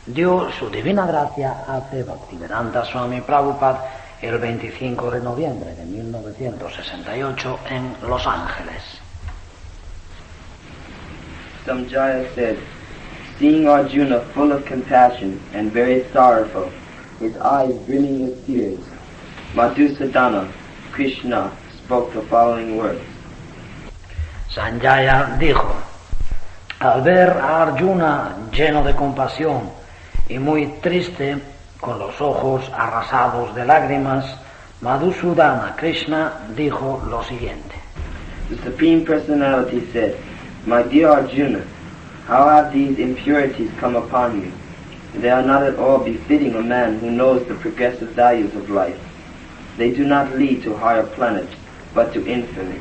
dio su divina gracia a Bhaktivedanta Swami Prabhupada el 25 de noviembre de 1968 en Los Ángeles. Samjaya said, seeing Arjuna full of compassion and very sorrowful, his eyes brimming with tears, Madhusadana, Krishna, spoke the following words. Sanjaya dijo, al ver a Arjuna lleno de compasión y muy triste, con los ojos arrasados de lágrimas, Madhusudana Krishna dijo lo siguiente. The Supreme Personality said, my dear Arjuna, how have these impurities come upon you? They are not at all befitting a man who knows the progressive values of life. They do not lead to higher planets, but to infamy.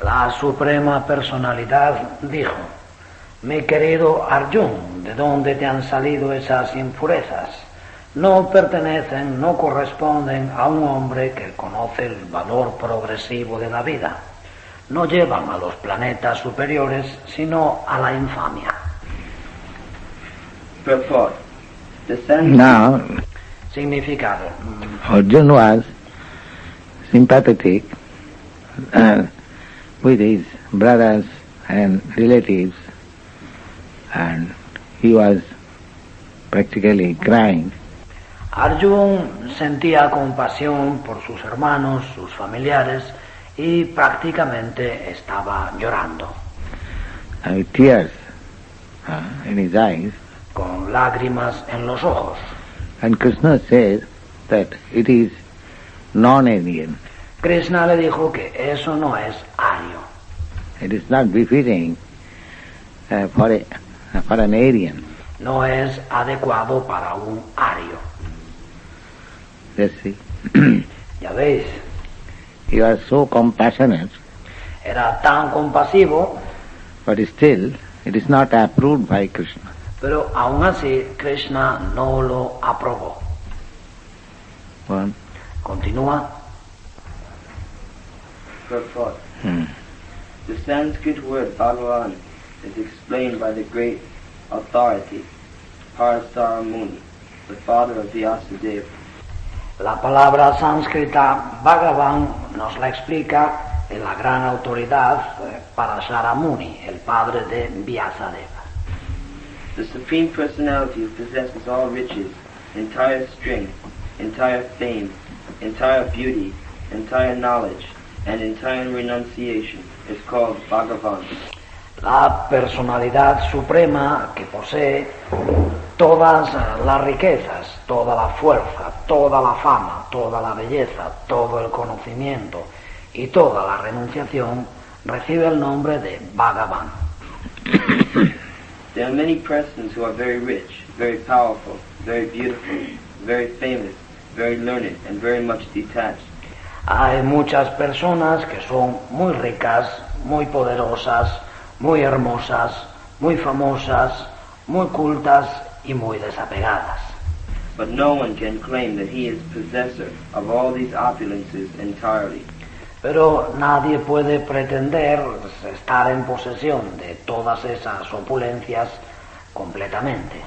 La Suprema Personalidad dijo, mi querido Arjuna, ¿de dónde te han salido esas impurezas? No pertenecen, no corresponden a un hombre que conoce el valor progresivo de la vida. No llevan a los planetas superiores, sino a la infamia. Purport. Now, Significado. Arjuna was sympathetic with his brothers and relatives, and he was practically crying. Arjuna sentía compasión por sus hermanos, sus familiares, y prácticamente estaba llorando. With tears in his eyes. Con lágrimas en los ojos. And Krishna says that it is non-alien. Krishna le dijo que eso no es ario. It is not befitting for an alien. No es adecuado para un ario. Let's see. Ya veis. He was so compassionate. Era tan compasivo. But still, it is not approved by Krishna. Pero aún así, Krishna no lo aprobó. One. Continúa. Purport. The Sanskrit word Bhagavan is explained by the great authority, Parasara Muni, the father of Vyasadeva. La palabra sánscrita Bhagavan nos la explica en la gran autoridad Parasara Muni, el padre de Vyasadeva. The Supreme Personality who possesses all riches, entire strength, entire fame, entire beauty, entire knowledge, and entire renunciation is called Bhagavan. La personalidad suprema que posee todas las riquezas, toda la fuerza, toda la fama, toda la belleza, todo el conocimiento y toda la renunciación recibe el nombre de Bhagavan. There are many persons who are very rich, very powerful, very beautiful, very famous, very learned, and very much detached. Hay muchas personas que son muy ricas, muy poderosas, muy hermosas, muy famosas, muy cultas y muy desapegadas. But no one can claim that he is possessor of all these opulences entirely. Pero nadie puede pretender estar en posesión de todas esas opulencias completamente.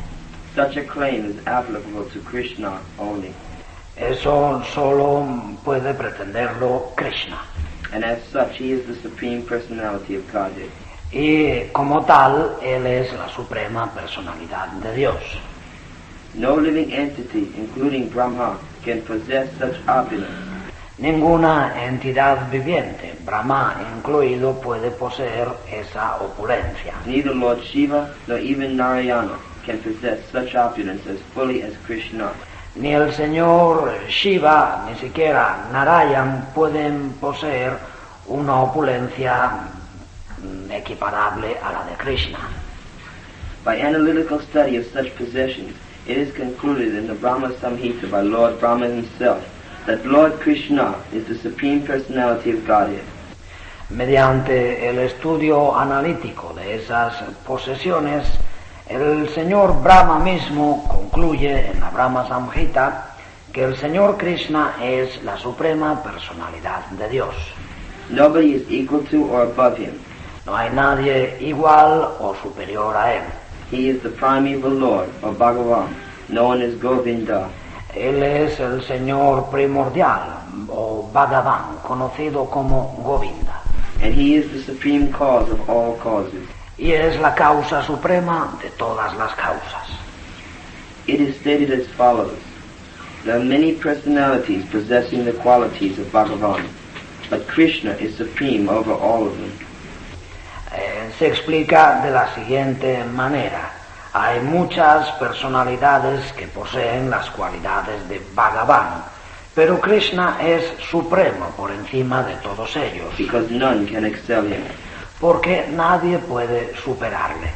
Such a claim is applicable to Krishna only. Eso solo puede pretenderlo Krishna. And as such, he is the Supreme Personality of Godhead. Y como tal, él es la suprema personalidad de Dios. No living entity, including Brahma, can possess such opulence. Ninguna entidad viviente, Brahma incluido, puede poseer esa opulencia. Neither Lord Shiva nor even Narayana can possess such opulence as fully as Krishna. Ni el señor Shiva, ni siquiera Narayan pueden poseer una opulencia equiparable a la de Krishna. By analytical study of such possessions, it is concluded in the Brahma Samhita by Lord Brahma himself that Lord Krishna is the Supreme Personality of Godhead. Mediante el estudio analítico de esas posesiones, el señor Brahma mismo concluye en la Brahma Samhita que el señor Krishna es la suprema personalidad de Dios. Nobody is equal to or above him. No hay nadie igual o superior a él. He is the primeval Lord, or Bhagavan, known as Govinda. Él es el Señor primordial, o Bhagavan, conocido como Govinda. And he is the supreme cause of all causes. Y es la causa suprema de todas las causas. It is stated as follows. There are many personalities possessing the qualities of Bhagavan, but Krishna is supreme over all of them. Se explica de la siguiente manera. Hay muchas personalidades que poseen las cualidades de Bhagavan, pero Krishna es supremo por encima de todos ellos, Because none can excel him. porque nadie puede superarle.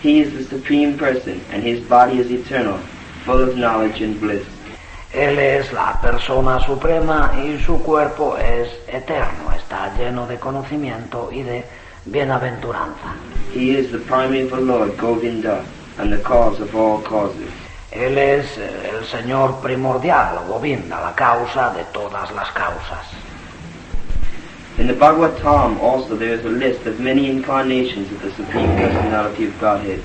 He is the supreme person, and his body is eternal, full of knowledge and bliss. Él es la persona suprema y su cuerpo es eterno, está lleno de conocimiento y de bienaventuranza. He is the primeval Lord, Govinda, and the cause of all causes. Él es el Señor primordial, Govinda, la causa de todas las causas. In the Bhagavatam also there is a list of many incarnations of the Supreme Personality of Godhead,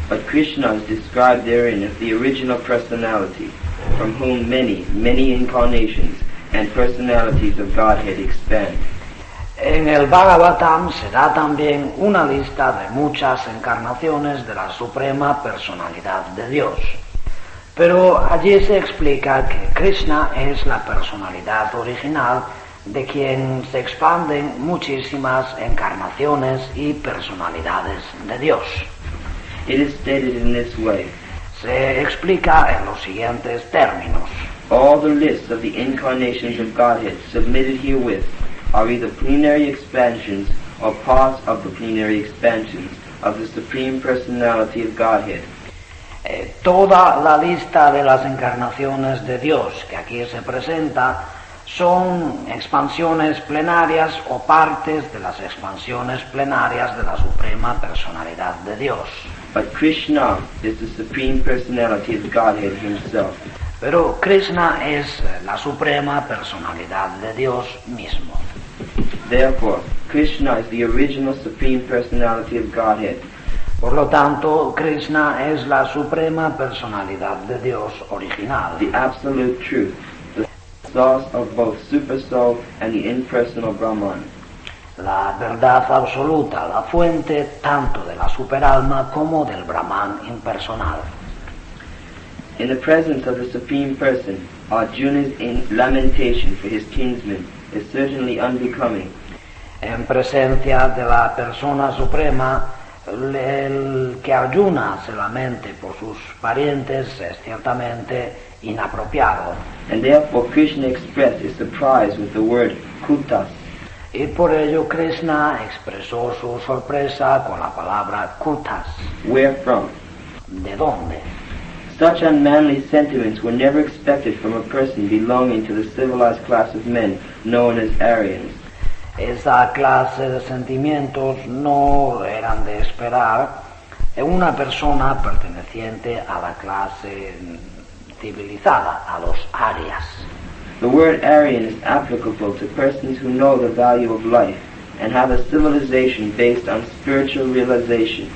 but Krishna is described therein as the original personality, from whom many incarnations and personalities of Godhead expand. En el Bhagavatam se da también una lista de muchas encarnaciones de la Suprema Personalidad de Dios. Pero allí se explica que Krishna es la personalidad original de quien se expanden muchísimas encarnaciones y personalidades de Dios. It is stated in this way. Se explica en los siguientes términos. All the lists of the incarnations of Godhead submitted herewith are either plenary expansions or parts of the plenary expansions of the Supreme Personality of Godhead. Toda la lista de las encarnaciones de Dios que aquí se presenta son expansiones plenarias o partes de las expansiones plenarias de la Suprema Personalidad de Dios. But Krishna is the Supreme Personality of Godhead himself. Pero Krishna es la Suprema Personalidad de Dios mismo. Therefore, Krishna is the original Supreme Personality of Godhead. Por lo tanto, Krishna es la Suprema Personalidad de Dios original. The absolute truth, the source of both Supersoul and the impersonal Brahman. La verdad absoluta, la fuente tanto de la superalma como del Brahman impersonal. In the presence of the Supreme Person, Arjuna's lamentation for his kinsmen is certainly unbecoming. En presencia de la persona suprema, el que Arjuna se lamente por sus parientes es ciertamente inapropiado. And therefore Krishna expressed his surprise with the word kutas. Y por ello Krishna expresó su sorpresa con la palabra kutas. Where from? ¿De dónde? Such unmanly sentiments were never expected from a person belonging to the civilized class of men known as Aryans. Esa clase de sentimientos no eran de esperar en una persona perteneciente a la clase civilizada, a los arias. The word Aryan is applicable to persons who know the value of life and have a civilization based on spiritual realization.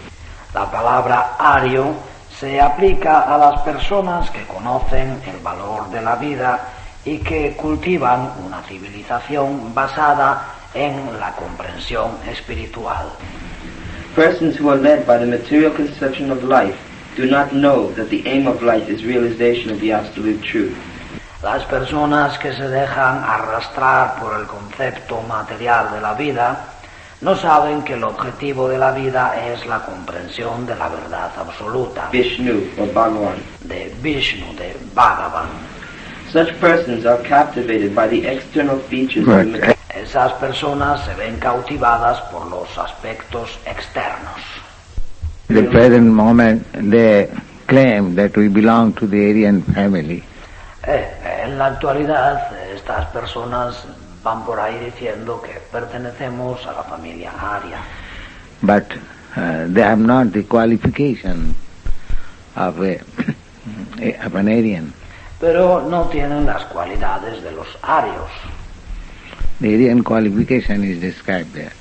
La palabra ario se aplica a las personas que conocen el valor de la vida y que cultivan una civilización basada en la comprensión espiritual. Persons who are led by the material conception of life do not know that the aim of life is realization of the absolute truth. Las personas que se dejan arrastrar por el concepto material de la vida no saben que el objetivo de la vida es la comprensión de la verdad absoluta, Vishnu or Bhagavan. de Vishnu, de Bhagavan. Such persons are captivated by the external features of the material. Esas personas se ven cautivadas por los aspectos externos. At the present moment, they claim that we belong to the Aryan family. En la actualidad, estas personas van por ahí diciendo que pertenecemos a la familia aria. But they have not the qualification of an Aryan. Pero no tienen las cualidades de los arios. The Aryan qualification is described there.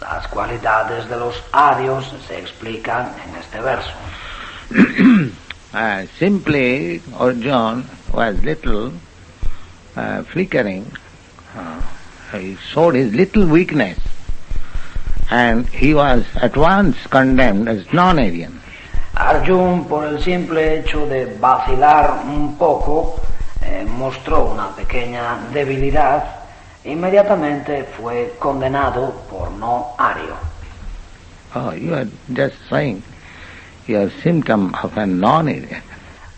Las cualidades de los arios se explican en este verso. Simply Arjuna was little flickering. He showed his little weakness, and he was at once condemned as non-Aryan. Arjuna, por el simple hecho de vacilar un poco, mostró una pequeña debilidad, inmediatamente fue condenado por no ario. Oh, you are just saying your symptom of a non-Aryan.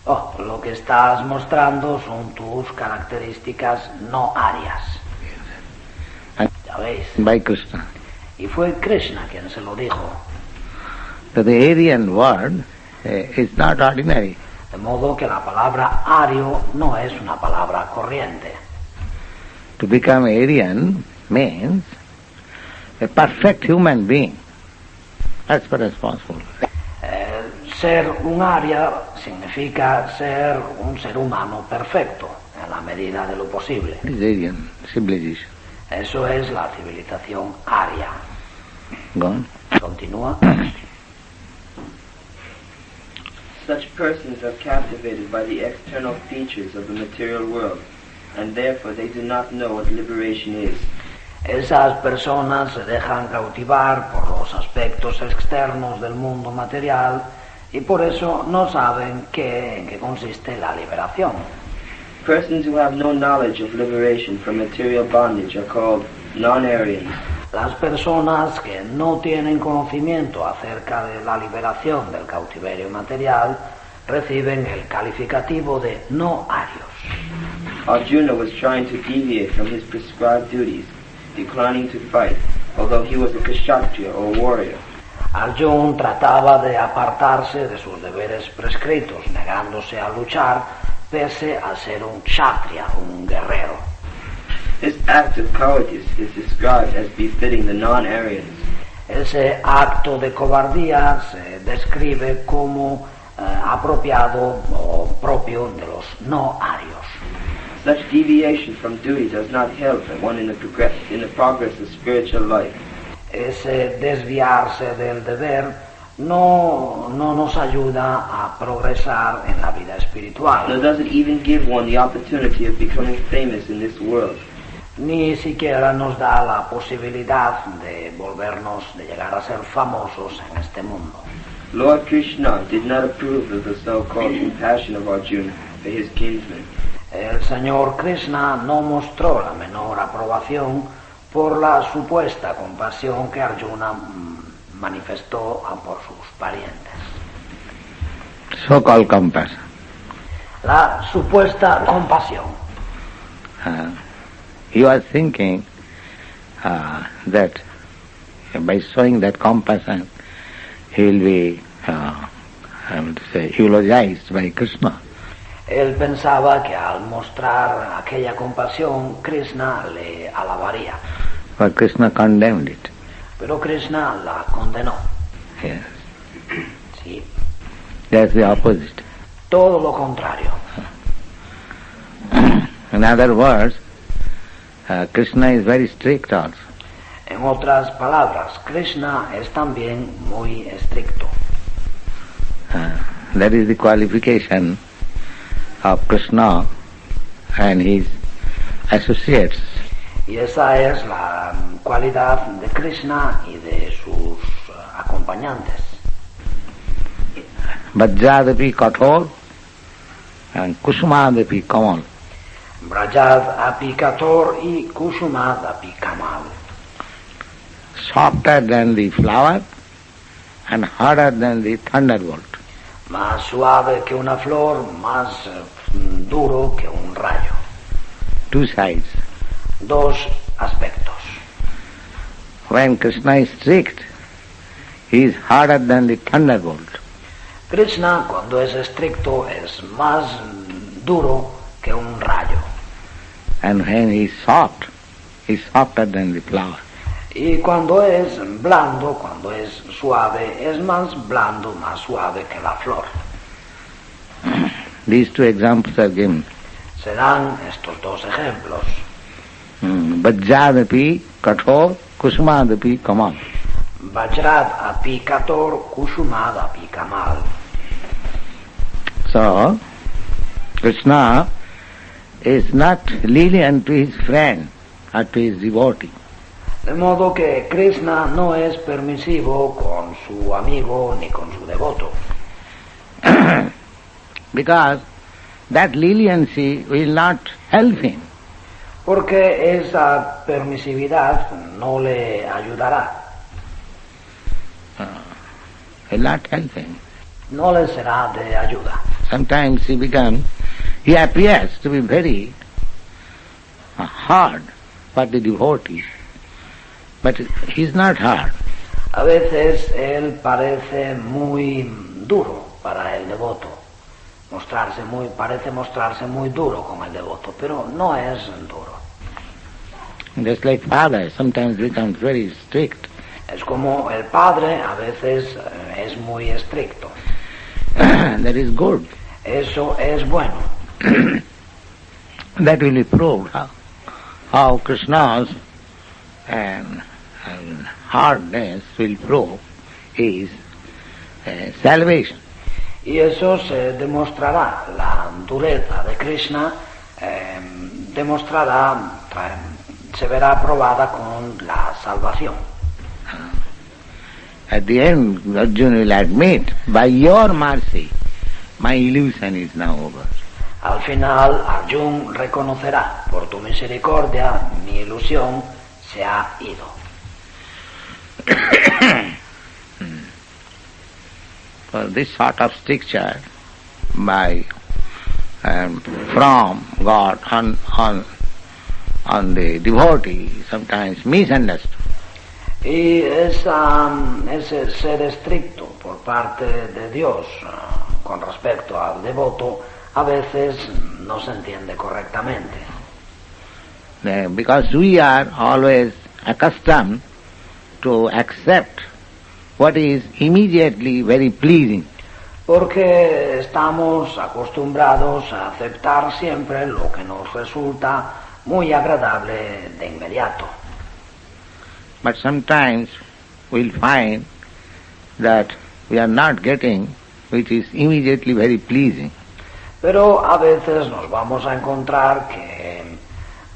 Oh, lo que estás mostrando son tus características no arias. Ya veis. By Krishna. Y fue Krishna quien se lo dijo. So the Aryan word is not ordinary. De modo que la palabra ario no es una palabra corriente. To become Aryan means a perfect human being, as far as possible. Ser un aria significa ser un ser humano perfecto, en la medida de lo posible. This is Aryan civilization. Eso es la civilización aria. Go on. Continúa. Such persons are captivated by the external features of the material world, and therefore they do not know what liberation is. Esas personas se dejan cautivar por los aspectos externos del mundo material y por eso no saben en qué consiste la liberación. Persons who have no knowledge of liberation from material bondage are called non-Aryans. Las personas que no tienen conocimiento acerca de la liberación del cautiverio material reciben el calificativo de no arios. Arjuna was trying to deviate from his prescribed duties, declining to fight, although he was a kshatriya or warrior. Arjuna trataba de apartarse de sus deberes prescritos, negándose a luchar, pese a ser un kshatriya, un guerrero. This act of cowardice is described as befitting the non-Aryans. Ese acto de cobardía se describe como apropiado o propio de los no arios. Such deviation from duty does not help one in the progress of spiritual life. Ese desviarse del deber no nos ayuda a progresar en la vida espiritual. Nor does it even give one the opportunity of becoming famous in this world. Ni siquiera nos da la posibilidad de llegar a ser famosos en este mundo. Lord Krishna did not approve of the so-called compassion of Arjuna for his kinsmen. El Señor Krishna no mostró la menor aprobación por la supuesta compasión que Arjuna manifestó por sus parientes. So-called compassion. La supuesta compasión. He was thinking that by showing that compassion, he will be, eulogized by Krishna. Él pensaba que al mostrar aquella compasión, Krishna le alabaría. But Krishna condemned it. Pero Krishna la condenó. Yes. Sí. That's the opposite. Todo lo contrario. In other words, Krishna is very strict also. En otras palabras, Krishna es también muy estricto. That is the qualification of Krishna and his associates. Y esa es la cualidad de Krishna y de sus acompañantes. Vajradapi kathor and kusumadapi kamal. Brajad api kathor y kushumad api kamal. Softer than the flower and harder than the thunderbolt. Más suave que una flor, más duro que un rayo. Two sides. Dos aspectos. When Krishna is strict, he is harder than the thunderbolt. Krishna, cuando es estricto, es más duro que un rayo. And when he is softer than the flower. Y cuando es blando, cuando es suave, es más blando, más suave que la flor. These two examples are given. Se dan estos dos ejemplos. Vajradapi kathor kusumadapi kamal. Vajrad api kathor kusumad api kamal. So, Krishna is not lenient to his friend or to his devotee. De modo que Krishna no es permisivo con su amigo ni con su devoto. Because that leniency will not help him. Porque esa permisividad no le ayudará. Will not help him. No le será de ayuda. Sometimes he appears to be very hard for the devotee, but he is not hard. A veces él parece muy duro para el devoto. Parece mostrarse muy duro con el devoto, pero no es duro. Just like father sometimes becomes very strict. Es como el padre a veces es muy estricto. That is good. Eso es bueno. That will be proved how Krishna's hardness will prove his salvation. Y eso se demostrará, la dureza de Krishna se verá probada con la salvación. At the end, Arjuna will admit, by your mercy, my illusion is now over. Al final, Arjuna reconocerá, por tu misericordia, mi ilusión se ha ido. For this sort of stricture from God on the devotee sometimes misunderstood. Y ese ser estricto por parte de Dios con respecto al devoto a veces no se entiende correctamente. Because we are always accustomed to accept what is immediately very pleasing. Porque estamos acostumbrados a aceptar siempre lo que nos resulta muy agradable de inmediato. But sometimes we'll find that we are not getting which is immediately very pleasing. Pero a veces nos vamos a encontrar que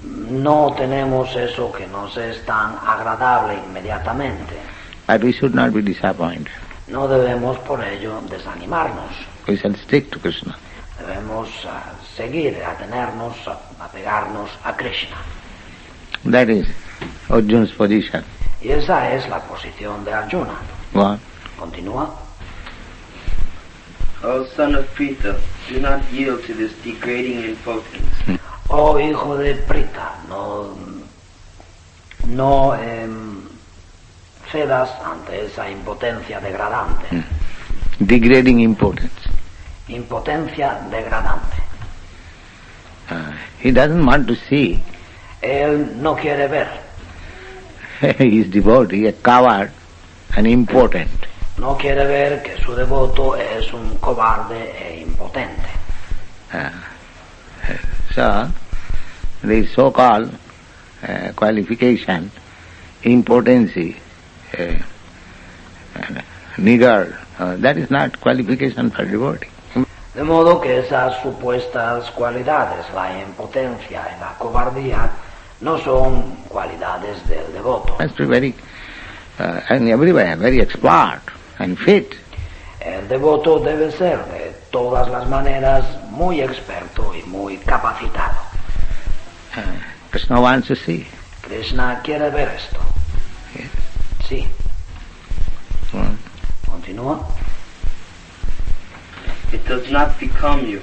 no tenemos eso que nos es tan agradable inmediatamente. But we should not be disappointed. No debemos por ello desanimarnos. We shall stick to Krishna. Debemos seguir, atenernos, apegarnos a Krishna. That is Arjuna's position. Y esa es la posición de Arjuna. What? Continúa. O son of Pritha, do not yield to this degrading impotence. Oh hijo de Prita, no cedas ante esa impotencia degradante. Degrading impotence. Impotencia degradante. He doesn't want to see Él no quiere ver. his devotee a coward and impotent. No quiere ver que su devoto es un cobarde e impotente. So, the so-called qualification, impotency, niggard, that is not qualification for devotee. De modo que esas supuestas cualidades, la impotencia y la cobardía, no son cualidades del devoto. Must be very, and everywhere, very expert and fit. El devoto debe ser de todas las maneras muy experto y muy capacitado. Krishna wants to see. Krishna quiere ver esto. Yes. Sí. Continúa. It does not become you.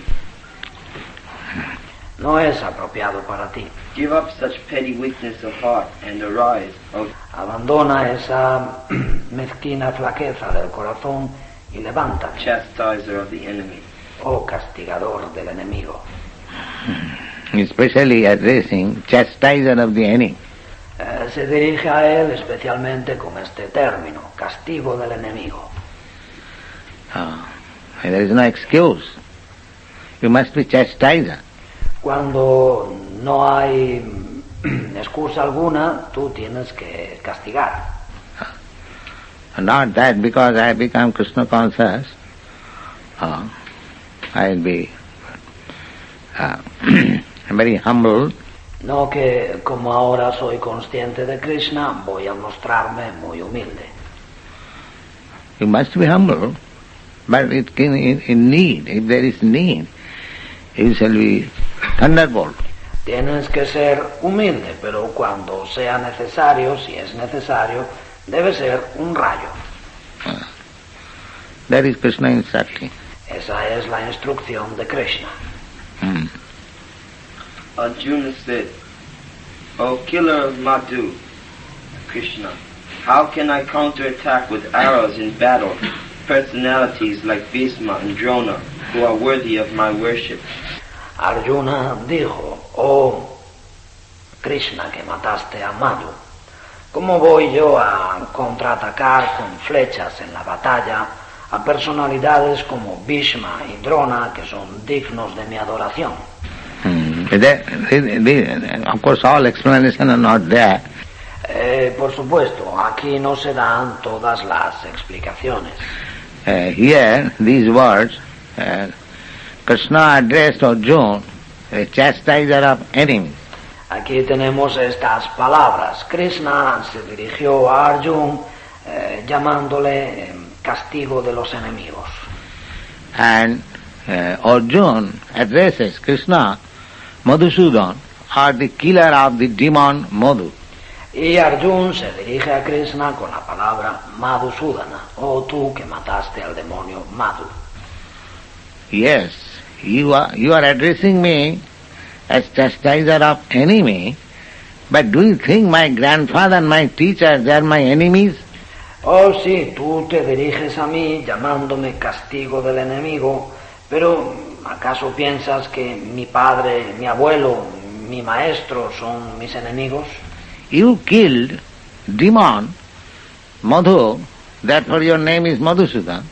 No es apropiado para ti. Give up such petty weakness of heart and arise, Abandona esa mezquina flaqueza del corazón y levántate, chastiser of the enemy. oh castigador del enemigo. Especially addressing chastiser of the enemy. Se dirige a él especialmente con este término, castigo del enemigo. There is no excuse. You must be chastiser. Cuando no hay excusa alguna, tú tienes que castigar. Not that because I become Krishna conscious, I'll be very humble. No que como ahora soy consciente de Krishna, voy a mostrarme muy humilde. You must be humble, but in need, if there is need, you shall be thunderbolt. Tienes que ser humilde, pero cuando sea necesario, si es necesario, debe ser un rayo. That is Krishna instructing. Esa es la instrucción de Krishna. Arjuna said, O killer of Madhu, Krishna, how can I counterattack with arrows in battle personalities like Bhishma and Drona who are worthy of my worship? Arjuna dijo, oh Krishna que mataste a Madhu, ¿cómo voy yo a contraatacar con flechas en la batalla a personalidades como Bhishma y Drona que son dignos de mi adoración? Of course, all explanations are not there. Por supuesto, aquí no se dan todas las explicaciones. Here, these words, Krishna addressed Arjuna, a chastiser of enemies. Aquí tenemos estas palabras. Krishna se dirigió a Arjuna llamándole castigo de los enemigos. And Arjuna addresses Krishna, Madhusudan, or the killer of the demon Madhu. Y Arjuna se dirige a Krishna con la palabra Madhusudana, o tú que mataste al demonio Madhu. Yes, you are addressing me as chastiser of enemy, but do you think my grandfather and my teacher, they are my enemies? Oh sí, tú te diriges a mí llamándome castigo del enemigo, pero ¿acaso piensas que mi padre, mi abuelo, mi maestro son mis enemigos? You killed demon Madhu, therefore your name is Madhusudan.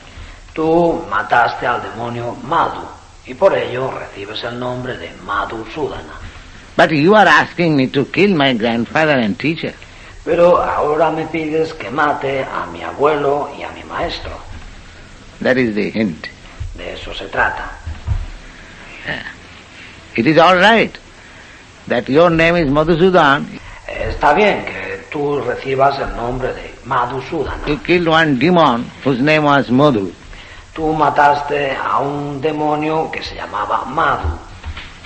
Tú mataste al demonio Madhu, y por ello recibes el nombre de Madhusudana. But you are asking me to kill my grandfather and teacher. Pero ahora me pides que mate a mi abuelo y a mi maestro. That is the hint. De eso se trata. It is all right that your name is Madhusudan. Está bien que tú recibas el nombre de Madhusudana. You killed one demon whose name was Madhu. Tú mataste a un demonio que se llamaba Madhu.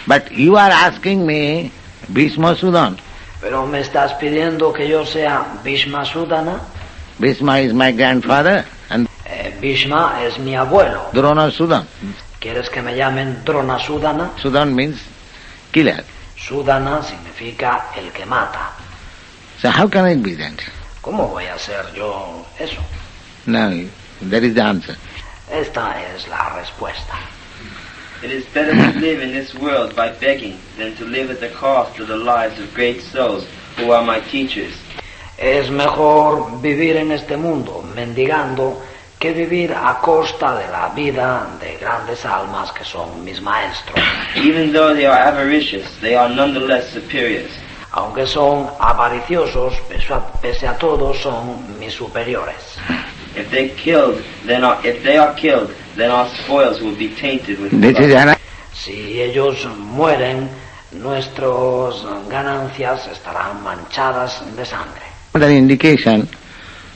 But you are asking me Bhishma Sudan. Pero me estás pidiendo que yo sea Bhishma Sudana. Bhishma is my grandfather and Bhishma es mi abuelo. Drona Sudan. ¿Quieres que me llamen Drona Sudana? Sudan means killer. Sudana significa el que mata. So how can it be that? ¿Cómo voy a hacer yo eso? No, that is the answer. Esta es la respuesta. It is better to live in this world by begging than to live at the cost of the lives of great souls who are my teachers. Es mejor vivir en este mundo mendigando que vivir a costa de la vida de grandes almas que son mis maestros. Even though they are avaricious, they are nonetheless superiors. Aunque son avariciosos, pese a todo son mis superiores. If they are killed, then our spoils will be tainted with blood. Si ellos mueren, nuestras ganancias estarán manchadas de sangre. Another indication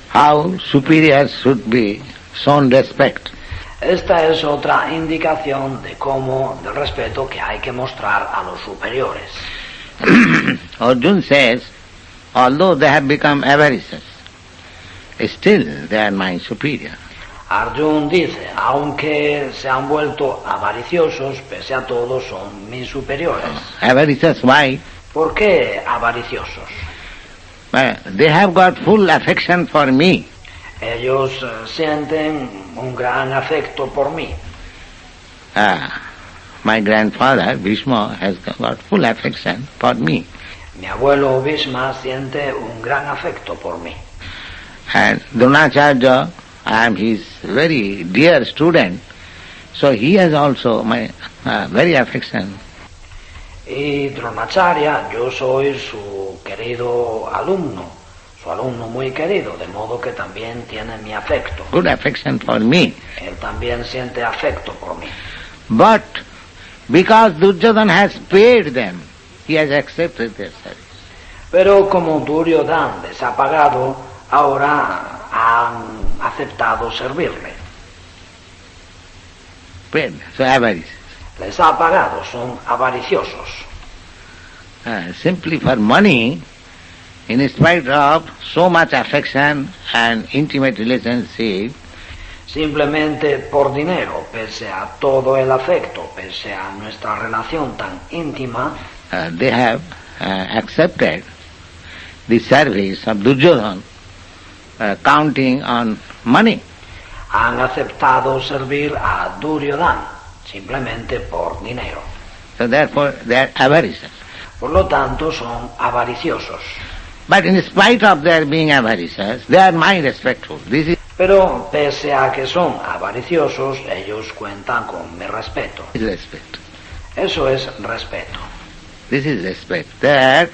how superiors should be shown respect. Esta es otra indicación de cómo, del respeto que hay que mostrar a los superiores. Arjuna says, although they have become avaricious, still they are my superior. Arjuna dice, aunque se han vuelto avariciosos, pese a todo son mis superiores. Avaricious, why? ¿Por qué avariciosos? They have got full affection for me. Ellos sienten un gran afecto por mí. My grandfather, Bhishma, has got full affection for me. Mi abuelo Bhishma siente un gran afecto por mí. And Dronacharya, I am his very dear student, so he has also my very affection. Y Dronacharya, yo soy su querido alumno, su alumno muy querido, de modo que también tiene mi afecto. Good affection for me. Él también siente afecto por mí. But because Duryodhana has paid them, he has accepted their service. Pero como Duryodhana les ha pagado, ahora han aceptado servirle. Paid, so avarice. Les ha pagado, son avariciosos. Simply for money, in spite of so much affection and intimate relationship, Simplemente por dinero, pese a todo el afecto, pese a nuestra relación tan íntima, they have accepted the service of Duryodhana, counting on money. han aceptado servir a Duryodhana, simplemente por dinero. So therefore they are avaricious. Por lo tanto, son avariciosos. But in spite of their being avaricious, they are my respectful. This is Pero pese a que son avariciosos, ellos cuentan con mi respeto. respect. Eso es respeto. This is respect. That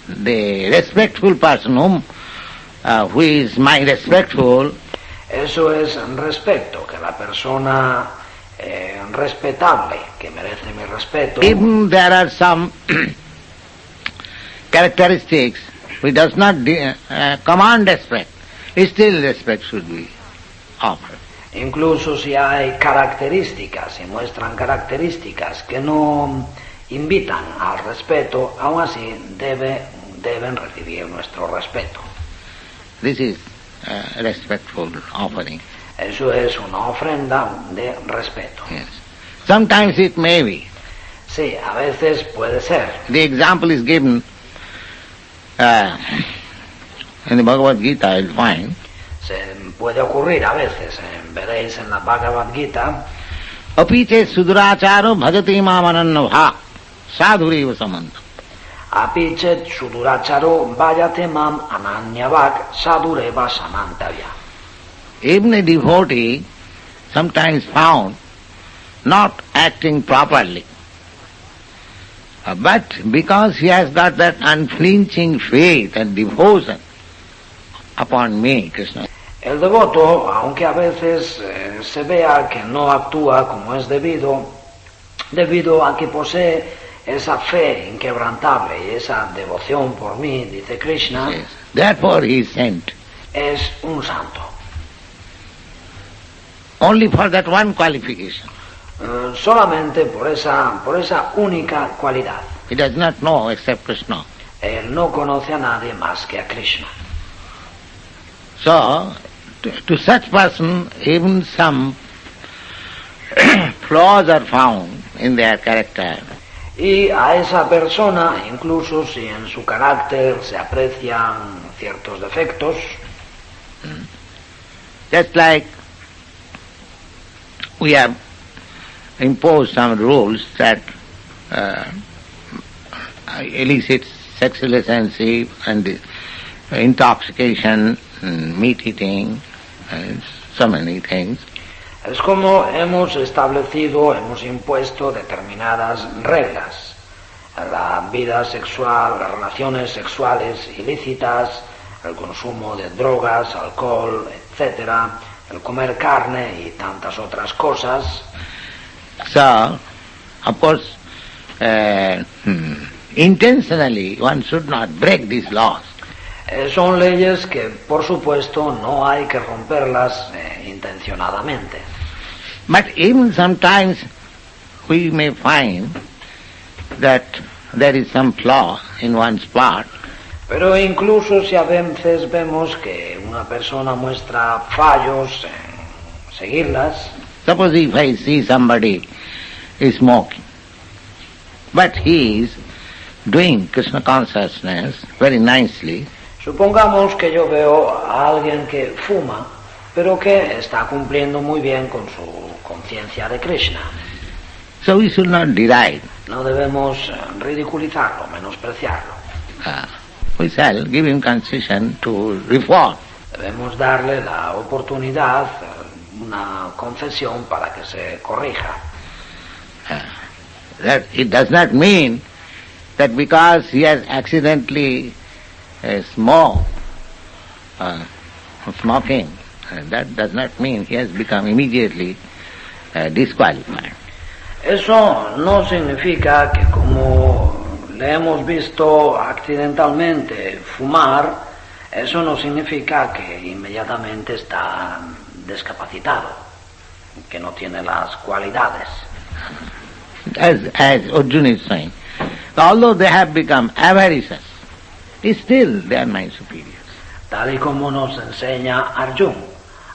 the respectful person who is my respectful, Eso es respeto, que la persona respetable, que merece mi respeto, even there are some characteristics which does not command respect, still respect should be offered. incluso si hay características, si muestran características que no invitan al respeto, aún así deben recibir nuestro respeto. This is respectful offering. Eso es una ofrenda de respeto. Yes. Sometimes it may be. Sí, a veces puede ser. The example is given in the Bhagavad Gita, you'll find. Se puede ocurrir a veces, veréis en la Bhagavad Gita, Apiche suduracharo bhajati mamananna bha sadhuriva samanta. apichet suduracharo vayate mam ananyavak sadureva samantavya. Even a devotee sometimes found not acting properly. But because he has got that unflinching faith and devotion upon me, Krishna, El devoto, aunque a veces se vea que no actúa como es debido a que posee esa fe inquebrantable y esa devoción por mí, dice Krishna, yes, therefore he is sent. es un santo. Only for that one qualification. Solamente por esa única cualidad. He does not know except Krishna. Él no conoce a nadie más que a Krishna. So, to such person, even some flaws are found in their character. Y a esa persona, incluso si en su carácter se aprecian ciertos defectos, Just like we have imposed some rules that elicit sexual relationship and intoxication, meat eating, and so many things. es como hemos impuesto determinadas reglas. La vida sexual, las relaciones sexuales ilícitas, el consumo de drogas, alcohol, etcétera, el comer carne y tantas otras cosas. So, of course, intentionally one should not break these laws. Son leyes que, por supuesto, no hay que romperlas intencionadamente. But even sometimes we may find that there is some flaw in one's part. Pero incluso si a veces vemos que una persona muestra fallos en seguirlas, Suppose if I see somebody is smoking, but he is doing Krishna consciousness very nicely, supongamos que yo veo a alguien que fuma, pero que está cumpliendo muy bien con su conciencia de Krishna. so we should not deride. No debemos ridiculizarlo, menospreciarlo. We shall give him concession to reform. Debemos darle la oportunidad, una concesión para que se corrija. That it does not mean that because he has accidentally smoking, that does not mean he has become immediately disqualified. Eso no significa que como le hemos visto accidentalmente fumar, eso no significa que inmediatamente está discapacitado, que no tiene las cualidades. As Arjuna is saying, although they have become avaricious, still they are my superiors. Tal y como nos enseña Arjuna,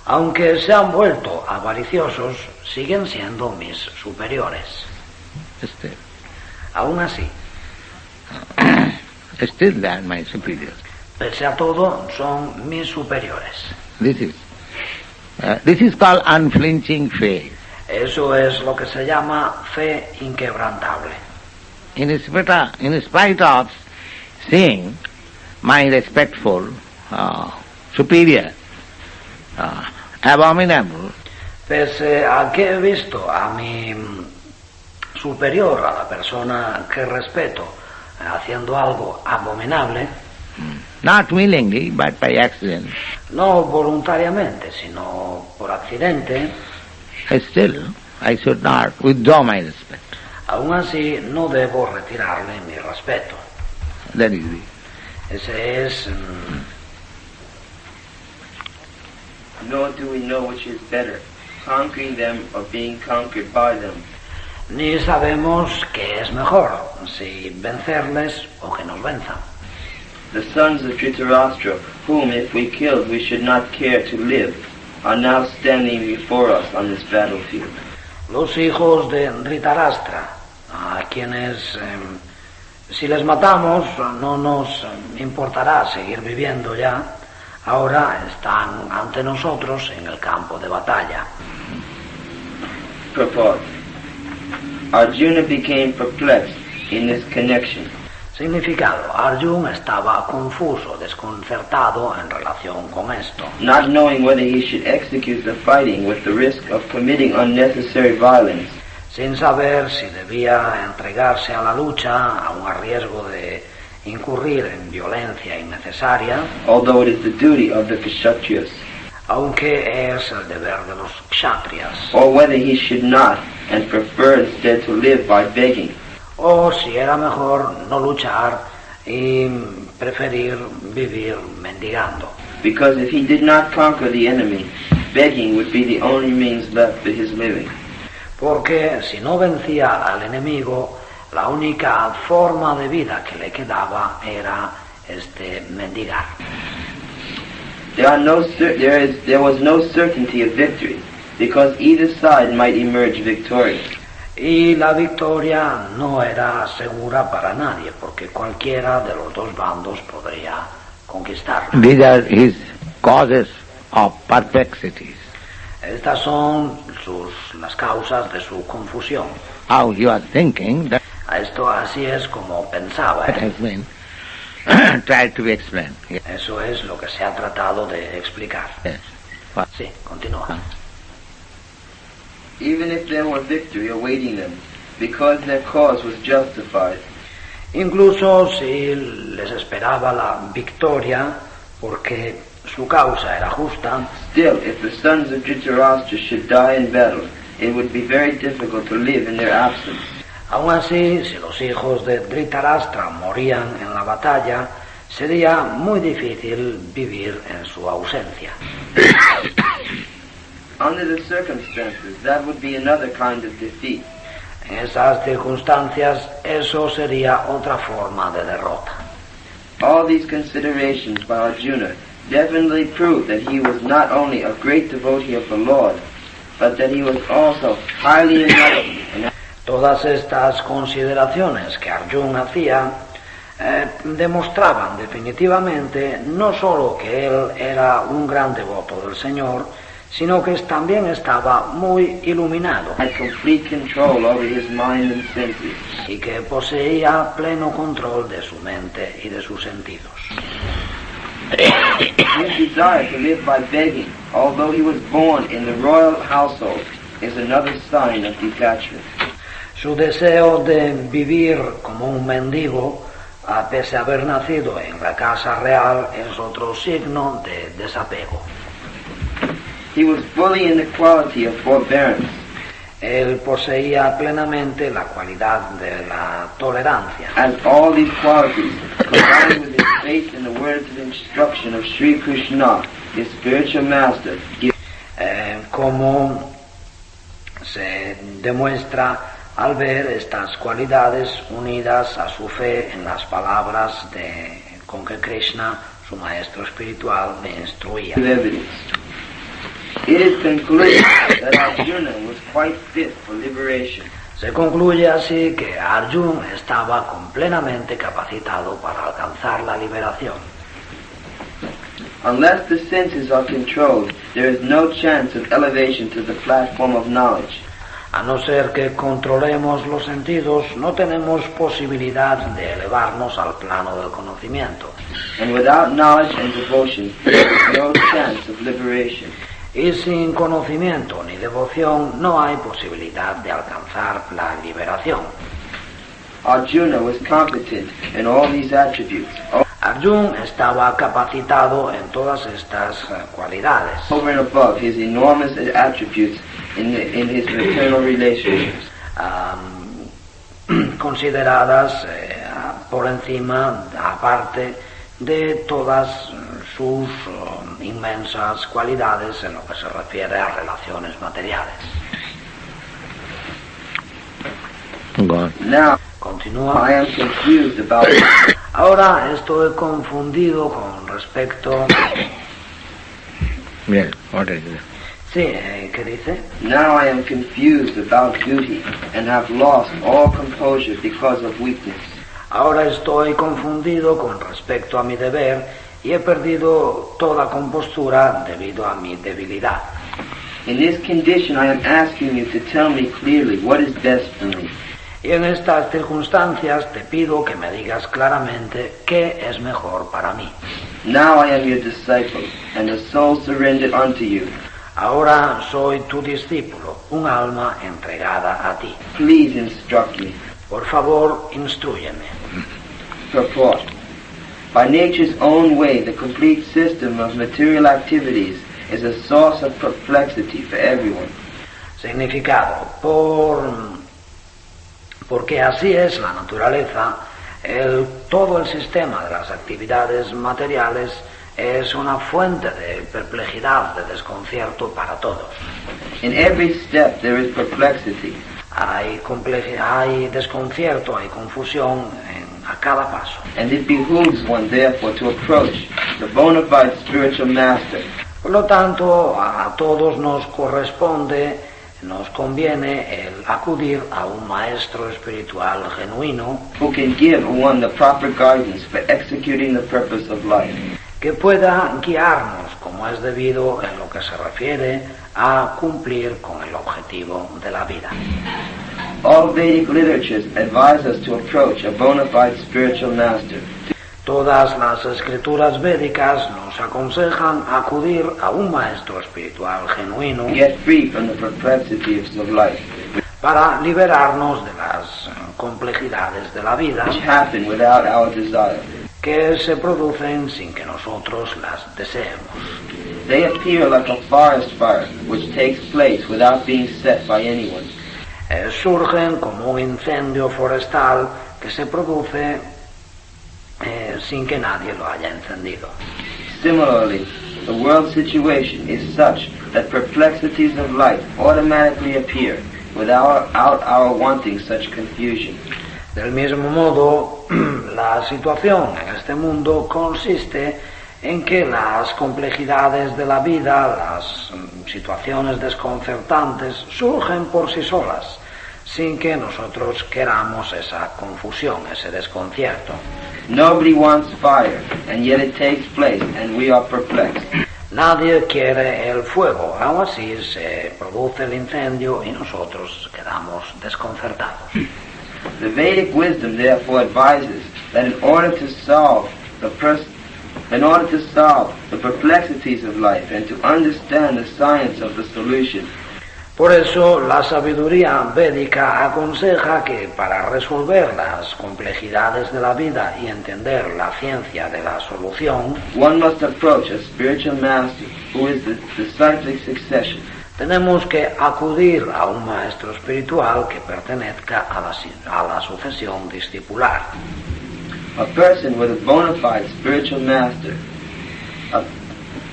aunque se han vuelto avariciosos, siguen siendo mis superiores. Still. Aún así, Still they are my superiors. pese a todo, son mis superiores. This is called unflinching faith. Eso es lo que se llama fe inquebrantable. In spite of seeing my respectful superior abominable, Pese a que he visto a mi superior, a la persona que respeto, haciendo algo abominable, not willingly but by accident, no voluntariamente, sino por accidente, still I should not withdraw my respect. aún así no debo retirarle mi respeto. That is it. Ese es... Nor do we know which is better, conquering them or being conquered by them. Ni sabemos qué es mejor, si vencerles o que nos venzan. The sons of Dhritarashtra, whom if we killed we should not care to live, are now standing before us on this battlefield. Los hijos de Dhritarashtra, a quienes si les matamos no nos importará seguir viviendo ya, ahora están ante nosotros en el campo de batalla. Purport. Arjuna became perplexed in this connection. Significado: Arjuna estaba confuso, desconcertado en relación con esto. Not knowing whether he should execute the fighting with the risk of committing unnecessary violence, Sin saber si debía entregarse a la lucha, aun a riesgo de incurrir en violencia innecesaria, although it is the duty of the Kshatriyas, aunque es el deber de los kshatriyas, or whether he should not and prefer instead to live by begging. o si era mejor no luchar y preferir vivir mendigando. Because if he did not conquer the enemy, begging would be the only means left for his living. Porque si no vencía al enemigo, la única forma de vida que le quedaba era mendigar. There was no certainty of victory, because either side might emerge victorious. Y la victoria no era segura para nadie, porque cualquiera de los dos bandos podría conquistarla. These are his causes of perplexities. Estas son las causas de su confusión. How you are thinking, that Esto así es como pensaba. has been tried to be explained. Yes. Eso es lo que se ha tratado de explicar. Yes. Sí, continúa. Even if there were victory awaiting them, because their cause was justified, Incluso si les esperaba la victoria, porque su causa era justa, still, if the sons of Dhritarashtra should die in battle, it would be very difficult to live in their absence. aún así, si los hijos de Dhritarashtra morían en la batalla, sería muy difícil vivir en su ausencia. Under the circumstances, that would be another kind of defeat. En esas circunstancias, eso sería otra forma de derrota. All these considerations by Arjuna definitely prove that he was not only a great devotee of the Lord, but that he was also highly enlightened. Todas estas consideraciones que Arjuna hacía demostraban definitivamente no sólo que él era un gran devoto del Señor, sino que también estaba muy iluminado Had complete control over his mind and senses. y que poseía pleno control de su mente y de sus sentidos. His desire to live by begging, although he was born in the royal household, is another sign of detachment. Su deseo de vivir como un mendigo, a pesar de haber nacido en la casa real, es otro signo de desapego. He was fully in the quality of forbearance. Él poseía plenamente la cualidad de la tolerancia. As all these qualities, combined with his faith in the words of instruction of Sri Krishna, his spiritual master, como se demuestra al ver estas cualidades unidas a su fe en las palabras con que Krishna, su maestro espiritual, le instruía. It is concluded that Arjuna was quite fit for liberation. Se concluye así que Arjuna estaba completamente capacitado para alcanzar la liberación. Unless the senses are controlled, there is no chance of elevation to the platform of knowledge. A no ser que controlemos los sentidos, no tenemos posibilidad de elevarnos al plano del conocimiento. And without knowledge and devotion, there is no chance of liberation. Y sin conocimiento ni devoción no hay posibilidad de alcanzar la liberación. Arjuna was competent in all these attributes. Arjuna estaba capacitado en todas estas cualidades. Over and above his enormous attributes in his maternal relationships. Consideradas por encima, aparte de todas sus inmensas cualidades en lo que se refiere a relaciones materiales. Now, Continúa. I am confused about Ahora estoy confundido con respecto... Yes, what is it? Sí, ¿qué dice? Now I am confused about duty and have lost all composure because of weakness. Ahora estoy confundido con respecto a mi deber y he perdido toda compostura debido a mi debilidad. In this condition, I am asking you to tell me clearly what is best for me. Y en estas circunstancias te pido que me digas claramente qué es mejor para mí. Now I am your disciple, and a soul surrendered unto you. Ahora soy tu discípulo, un alma entregada a ti. Please instruct me. Por favor, instrúyeme. Purport. By nature's own way, the complete system of material activities is a source of perplexity for everyone. Significado. Porque así es la naturaleza, todo el sistema de las actividades materiales es una fuente de perplejidad, de desconcierto para todos. In every step there is perplexity. Hay desconcierto, hay confusión a cada paso. And it behooves one therefore to approach the bona fide spiritual master. Por lo tanto, a todos nos conviene el acudir a un maestro espiritual genuino Who can give one the proper guidance for executing the purpose of life. que pueda guiarnos como es debido en lo que se refiere a cumplir con el objetivo de la vida. All Vedic literatures advise us to approach a bona fide spiritual master. Todas las escrituras védicas nos aconsejan acudir a un maestro espiritual genuino Get free from the perplexities of life, para liberarnos de las complejidades de la vida which happen without our desire. que se producen sin que nosotros las deseemos. They appear like a forest fire, which takes place without being set by anyone. Surgen como un incendio forestal que se produce sin que nadie lo haya encendido. Similarly, the world situation is such that perplexities of life automatically appear without our wanting such confusion. Del mismo modo, la situación en este mundo consiste en que las complejidades de la vida, las situaciones desconcertantes, surgen por sí solas, sin que nosotros queramos esa confusión, ese desconcierto. Nobody wants fire, and yet it takes place, and we are perplexed. Nadie quiere el fuego, aún así se produce el incendio y nosotros quedamos desconcertados. The Vedic wisdom therefore advises that in order to solve the perplexities of life and to understand the science of the solution, por eso la sabiduría védica aconseja que para resolver las complejidades de la vida y entender la ciencia de la solución, one must approach a spiritual master who is the disciplic succession. Tenemos que acudir a un maestro espiritual que pertenezca a la sucesión discipular. A person with a bona fide spiritual master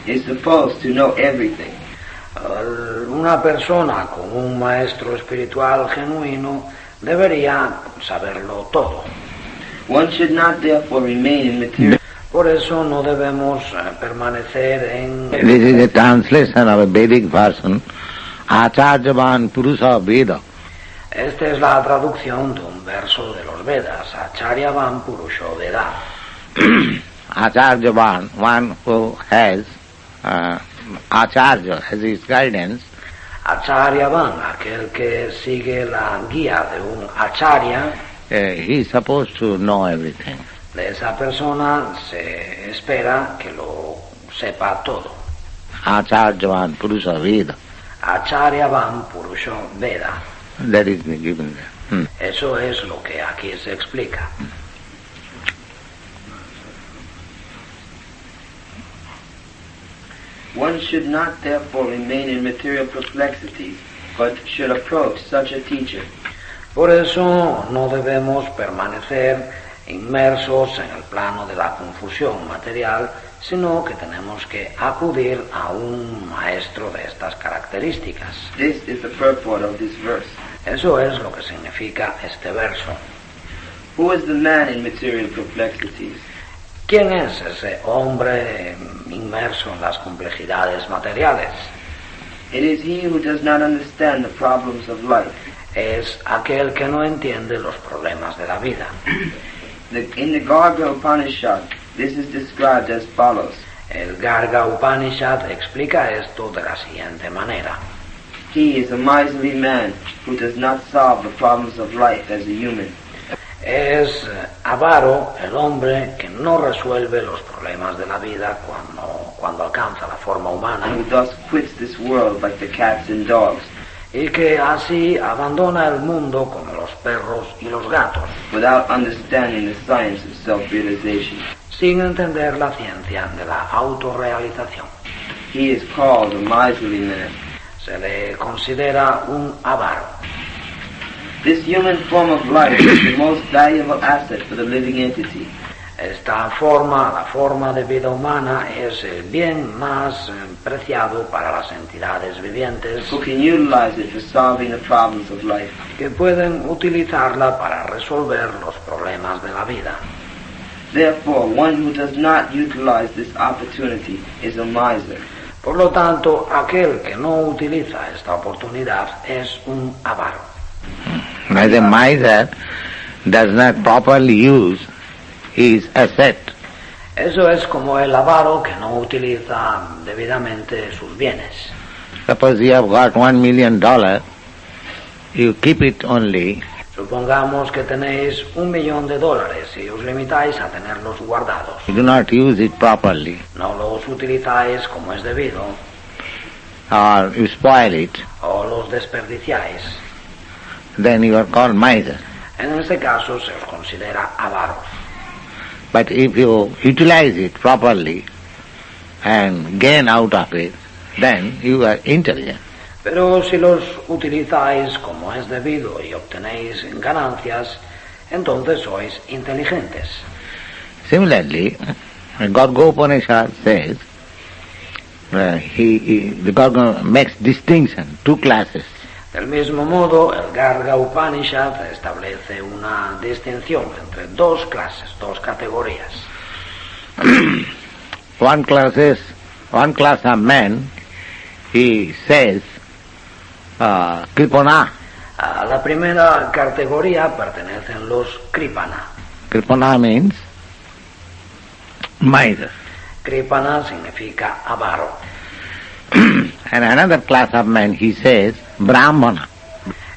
is supposed to know everything. Una persona con un maestro espiritual genuino debería saberlo todo. One should not therefore remain in material. Por eso no debemos permanecer en... This is a translation of a Vedic version, Acharyavan Purusha Veda. Esta es la traducción de un verso de los Vedas, Acharyavan Purusho Veda. Acharyavan, one who has Acharya as his guidance. Acharyavan, aquel que sigue la guía de un Acharya, He is supposed to know everything. de esa persona se espera que lo sepa todo. Acharyavan Purusha Veda. Acharyavan Purusho Veda. That is given there. Eso es lo que aquí se explica. One should not therefore remain in material perplexities, but should approach such a teacher. Por eso no debemos permanecer inmersos en el plano de la confusión material, sino que tenemos que acudir a un maestro de estas características. This is the purport of this verse. Eso es lo que significa este verso. Who is the man in material perplexities? ¿Quién es ese hombre inmerso en las complejidades materiales? It is he who does not understand the problems of life. Es aquel que no entiende los problemas de la vida. In the Garga Upanishad, this is described as follows. El Garga Upanishad explica esto de la siguiente manera. He is a miserly man who does not solve the problems of life as a human. Es avaro el hombre que no resuelve los problemas de la vida cuando alcanza la forma humana, Who thus quits this world like the cats and dogs, y que así abandona el mundo como los perros y los gatos, without understanding the science of self-realization. sin entender la ciencia de la autorrealización. He is called a miserly man. Se le considera un avaro. This human form of life is the most valuable asset for the living entity. Esta forma, la forma de vida humana, es el bien más preciado para las entidades vivientes Who can utilize it for solving the problems of life. que pueden utilizarla para resolver los problemas de la vida. Therefore, one who does not utilize this opportunity is a miser. Por lo tanto, aquel que no utiliza esta oportunidad es un avaro. As a miser does not properly use his asset. Eso es como el avaro que no utiliza debidamente sus bienes. Suppose you have got $1 million, you keep it only. Supongamos que tenéis $1.000.000 y os limitáis a tenerlos guardados. You do not use it properly, No los utilizáis como es debido, or you spoil it, o los desperdiciáis. then you are called miser. En este caso se os considera avaros. But if you utilize it properly and gain out of it, then you are intelligent. Pero si los utilizáis como es debido y obtenéis ganancias, entonces sois inteligentes. Similarly, Garga Upanishad says, the Garga makes distinction, two classes. Del mismo modo, el Garga Upanishad establece una distinción entre dos clases, dos categorías. One class of men, he says, Kripana. A la primera categoría pertenecen los Kripana. Kripana means miser. Kripana significa avaro. And another class of men, he says, Brahmana.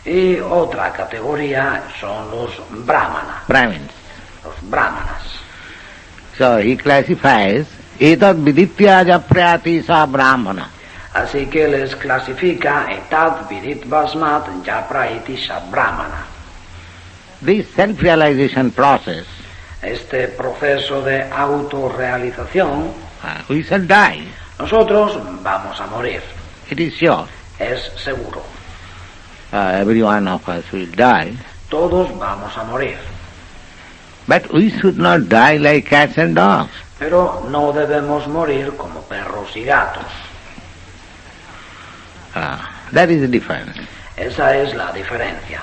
Y otra categoría son los Brahmana, Brahmins. los Brahmanas. So he classifies, Etat viditya japrayati sa Brahmana. Así que les clasifica etat vidit basmat japraiti sa Brahmana. This self-realization process, Este proceso de autorrealización, we shall die. nosotros vamos a morir. It is sure. es seguro. Every one of us will die. Todos vamos a morir. But we should not die like cats and dogs. Pero no debemos morir como perros y gatos. That is the difference. Esa es la diferencia.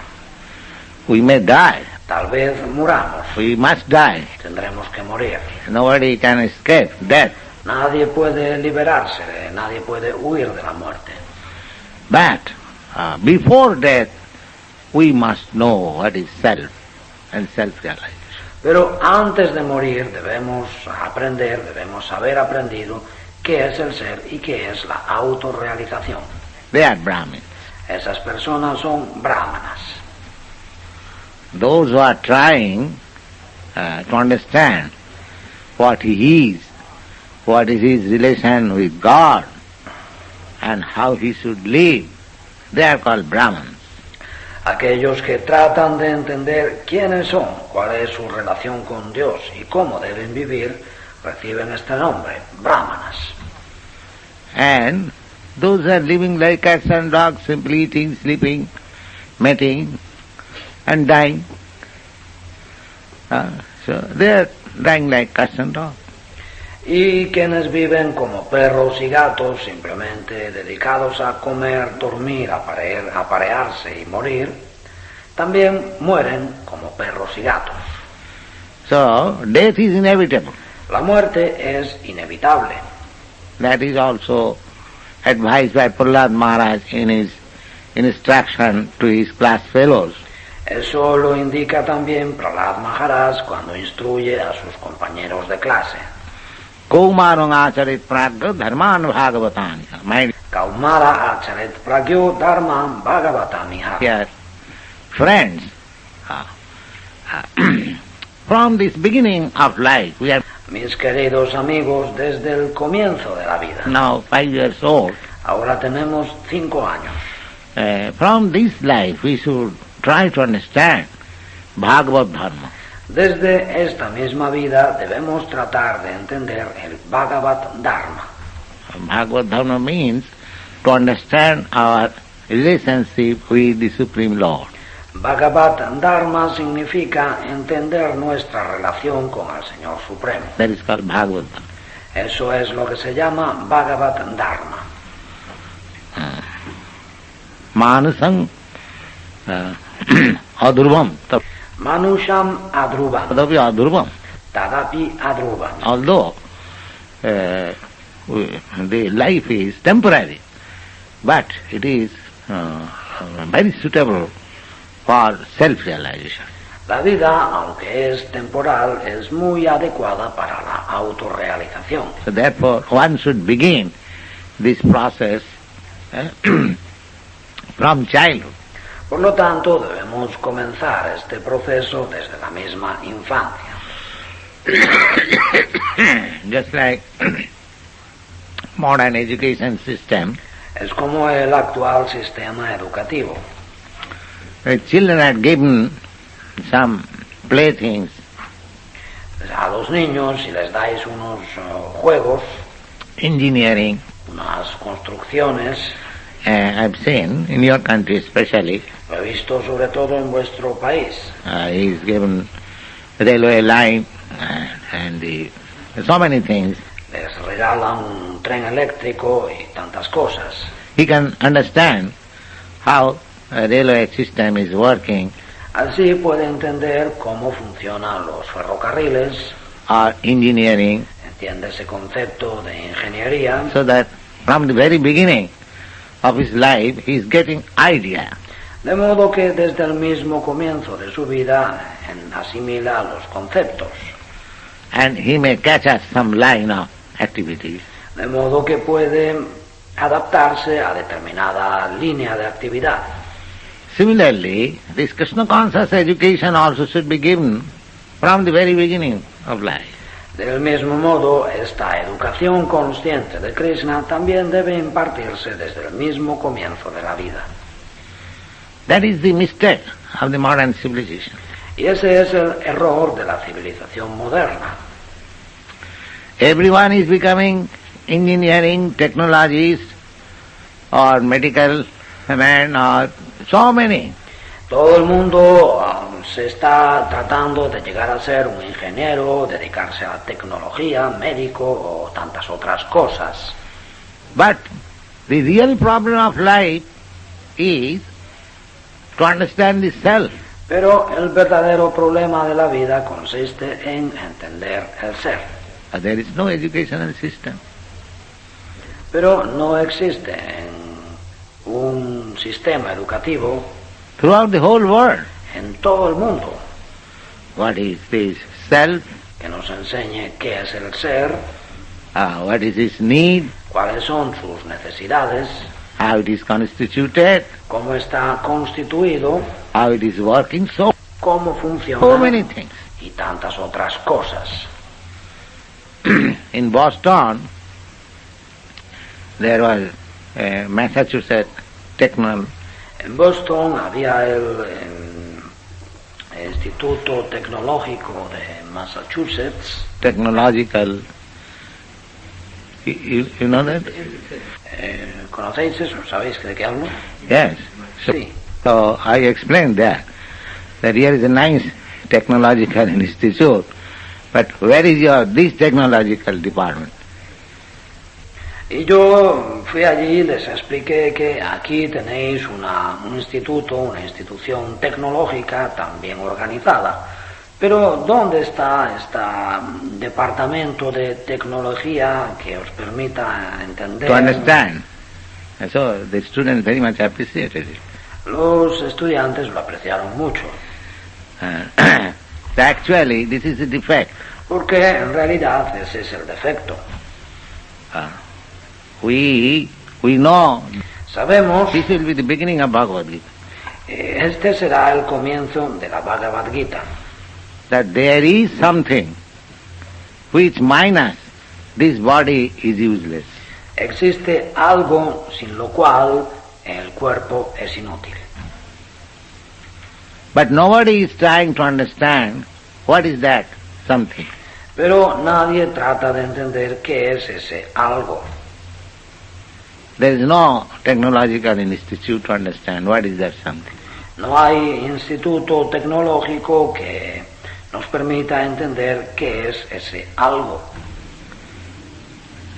We may die. Tal vez muramos. We must die. Tendremos que morir. Nobody can escape death. Nadie puede liberarse, nadie puede huir de la muerte. But before death, we must know what is self and self-realization. Pero antes de morir debemos aprender, debemos haber aprendido qué es el ser y qué es la autorrealización. They are Brahmins. Esas personas son brahmanas. Those who are trying to understand what he is, what is his relation with God, and how he should live, they are called Brahmins. Aquellos que tratan de entender quiénes son, cuál es su relación con Dios y cómo deben vivir, reciben este nombre, brahmanas. And those who are living like cats and dogs, simply eating, sleeping, mating, and dying. So they are dying like cats and dogs. Y quienes viven como perros y gatos, simplemente dedicados a comer, dormir, aparearse y morir, también mueren como perros y gatos. So death is inevitable. La muerte es inevitable. That is also advised by Prahlad Maharaj in his instruction to his class fellows. Eso lo indica también Prahlad Maharaj cuando instruye a sus compañeros de clase. Kaumarang acharit pragya dharman bhagavatani. Kaumara acharet pragyo dharmam bhagavatamiha. Yes, friends, from this beginning of life, we are Mis queridos amigos, desde el comienzo de la vida, now 5 years old. ahora tenemos 5 años. From this life, we should try to understand Bhagavad Dharma. Desde esta misma vida debemos tratar de entender el Bhagavad Dharma. Bhagavad Dharma means to understand our relationship with the Supreme Lord. Bhagavad Dharma significa entender nuestra relación con el Señor Supremo. That is called Bhagavad Dharma. Eso es lo que se llama Bhagavad Dharma. Manasam adurvam. Manusham adruvam. Tadapi adurvam. Tadapi adruvam. Although the life is temporary, but it is very suitable for self-realization. La vida, aunque es temporal, es muy adecuada para la autorrealización. So therefore, one should begin this process from childhood. Por lo tanto, debemos comenzar este proceso desde la misma infancia. Just like modern education system, Es como el actual sistema educativo. the children are given some playthings, A los niños, si les dais unos juegos, engineering. unas construcciones, I've seen in your country especially, lo he visto sobre todo en vuestro país. he's given railway line and so many things. Les regalan un tren eléctrico y tantas cosas. He can understand how a railway system is working, Así puede entender cómo funcionan los ferrocarriles, or engineering, entiende ese concepto de ingeniería, so that from the very beginning of his life he is getting idea. de modo que desde el mismo comienzo de su vida asimila los conceptos, And he may catch us some line of activities. de modo que puede adaptarse a determinada línea de actividad. Similarly, this Krishna conscious education also should be given from the very beginning of life. Del mismo modo, esta educación consciente de Krishna también debe impartirse desde el mismo comienzo de la vida. That is the mistake of the modern civilization. Y ese es el error de la civilización moderna. Everyone is becoming engineering, technologists, or medical man, or so many. Todo el mundo se está tratando de llegar a ser un ingeniero, dedicarse a la tecnología, médico o tantas otras cosas. But the real problem of life is to understand the self. Pero el verdadero problema de la vida consiste en entender el ser. There is no educational system. Pero no existe un sistema educativo Throughout the whole world, en todo el mundo what is this self, que nos enseñe qué es el ser, what is its need, cuáles son sus necesidades, how it is constituted, cómo está constituido, how it is working, cómo so funciona many things. y tantas otras cosas. In Boston, there was a Massachusetts En Boston había el Instituto Tecnológico de Massachusetts. technological, you know that? ¿Conocéis eso? ¿Sabéis de qué hablo? Yes. Sí. So I explained that here is a nice technological institute, but where is this technological department? Y yo fui allí y les expliqué que aquí tenéis un instituto, una institución tecnológica también organizada. Pero ¿dónde está este departamento de tecnología que os permita entender? To understand. And so the students very much appreciated it. Los estudiantes lo apreciaron mucho. Actually, this is the defect. Porque en realidad ese es el defecto. We know Sabemos this will be the beginning of Bhagavad Gita. Este será el comienzo de la Bhagavad Gita. That there is something which minus this body is useless. Existe algo sin lo cual el cuerpo es inútil. But nobody is trying to understand what is that something. Pero nadie trata de entender qué es ese algo. There is no technological institute to understand what is that something. No hay instituto tecnológico que nos permita entender qué es ese algo.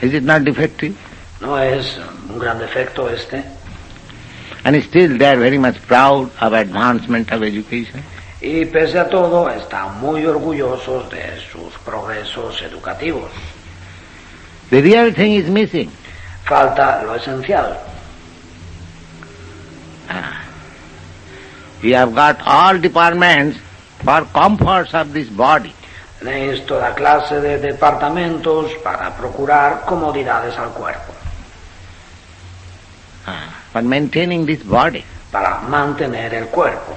Is it not defective? ¿No es un gran defecto este? And still they are very much proud of advancement of education. Y pese a todo están muy orgullosos de sus progresos educativos. The real thing is missing. Falta lo esencial. We have got all departments for comforts of this body. Tenéis toda clase de departamentos para procurar comodidades al cuerpo. For maintaining this body. Para mantener el cuerpo.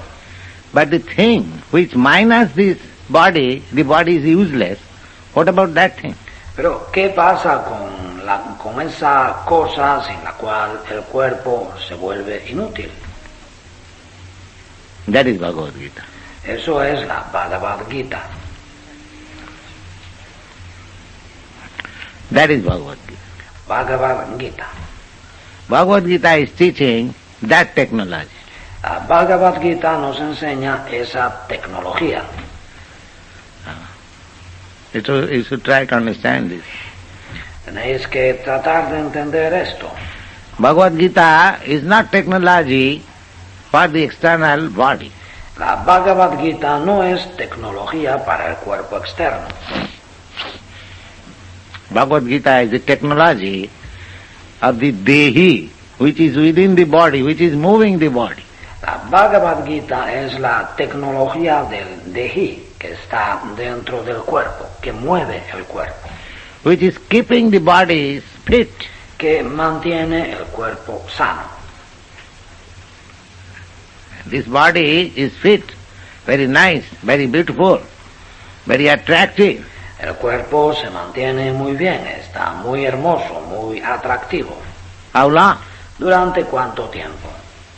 But the thing which minus this body, the body is useless. What about that thing? Pero ¿qué pasa con esa cosa sin la cual el cuerpo se vuelve inútil? That is Bhagavad Gita. Eso es la Bhagavad Gita. That is Bhagavad Gita. Bhagavad Gita. Bhagavad Gita is teaching that technology. La Bhagavad Gita nos enseña esa tecnología. You should try to understand this. Tenéis que tratar de entender esto. Bhagavad Gita is not technology for the external body. La Bhagavad Gita no es tecnología para el cuerpo externo. Bhagavad Gita is the technology of the Dehi, which is within the body, which is moving the body. La Bhagavad Gita es la tecnología del Dehi, que está dentro del cuerpo, que mueve el cuerpo. Which is keeping the body fit. Que mantiene el cuerpo sano. This body is fit, very nice, very beautiful, very attractive. El cuerpo se mantiene muy bien, está muy hermoso, muy atractivo. How long? ¿Durante cuánto tiempo?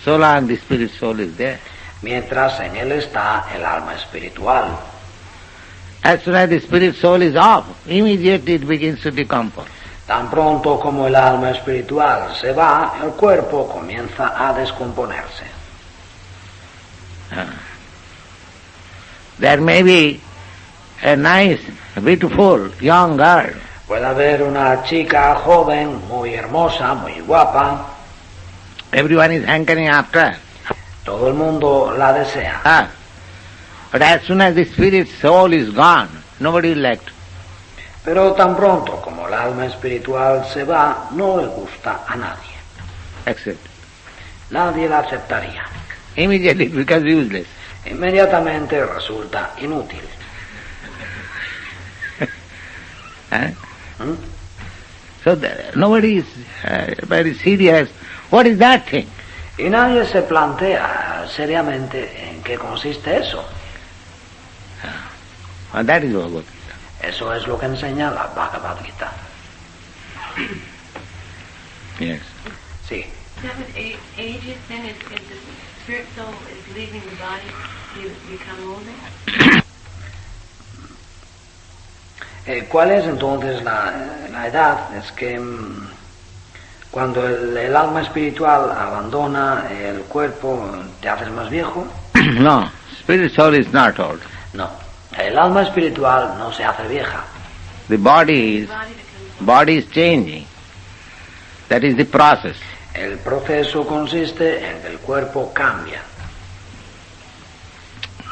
So long the spirit soul is there. Mientras en él está el alma espiritual. As soon as the spirit soul is off, immediately it begins to decompose. Tan pronto como el alma espiritual se va, el cuerpo comienza a descomponerse. There may be a nice, beautiful young girl. Puede haber una chica joven, muy hermosa, muy guapa. Everyone is hankering after her. Todo el mundo la desea. But as soon as the spirit soul is gone, nobody is left. Pero tan pronto como el alma espiritual se va, no le gusta a nadie. Accept. Nadie la aceptaría. Immediately it becomes useless. Inmediatamente resulta inútil. So nobody is very serious. What is that thing? Y nadie se plantea seriamente en qué consiste eso. And that is Bhagavad Gita. Eso es lo que enseña la Bhagavad Gita. Yes. Sí. 7 ages, then as the spirit soul is leaving the body, you become older? ¿Cuál es entonces la edad? Es que cuando el alma espiritual abandona el cuerpo, ¿te haces más viejo? No, spirit soul is not old. No, el alma espiritual no se hace vieja. The body is changing. That is the process. El proceso consiste en que el cuerpo cambia.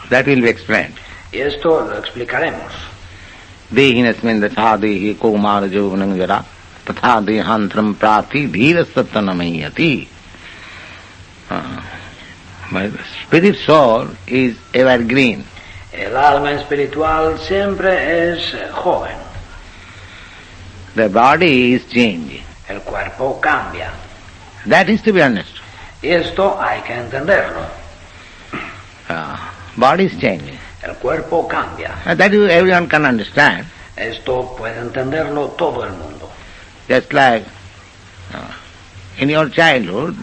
That will be explained. Y esto lo explicaremos. Dehinasmin dasadehi kumara jovanam jara tatha dehantram prati dhirasattanamayati. My spirit soul is evergreen. El alma espiritual siempre es joven. The body is changing. El cuerpo cambia. That is to be understood. Y esto hay que entenderlo. Body is changing. El cuerpo cambia. That everyone can understand. Esto puede entenderlo todo el mundo. Just like in your childhood,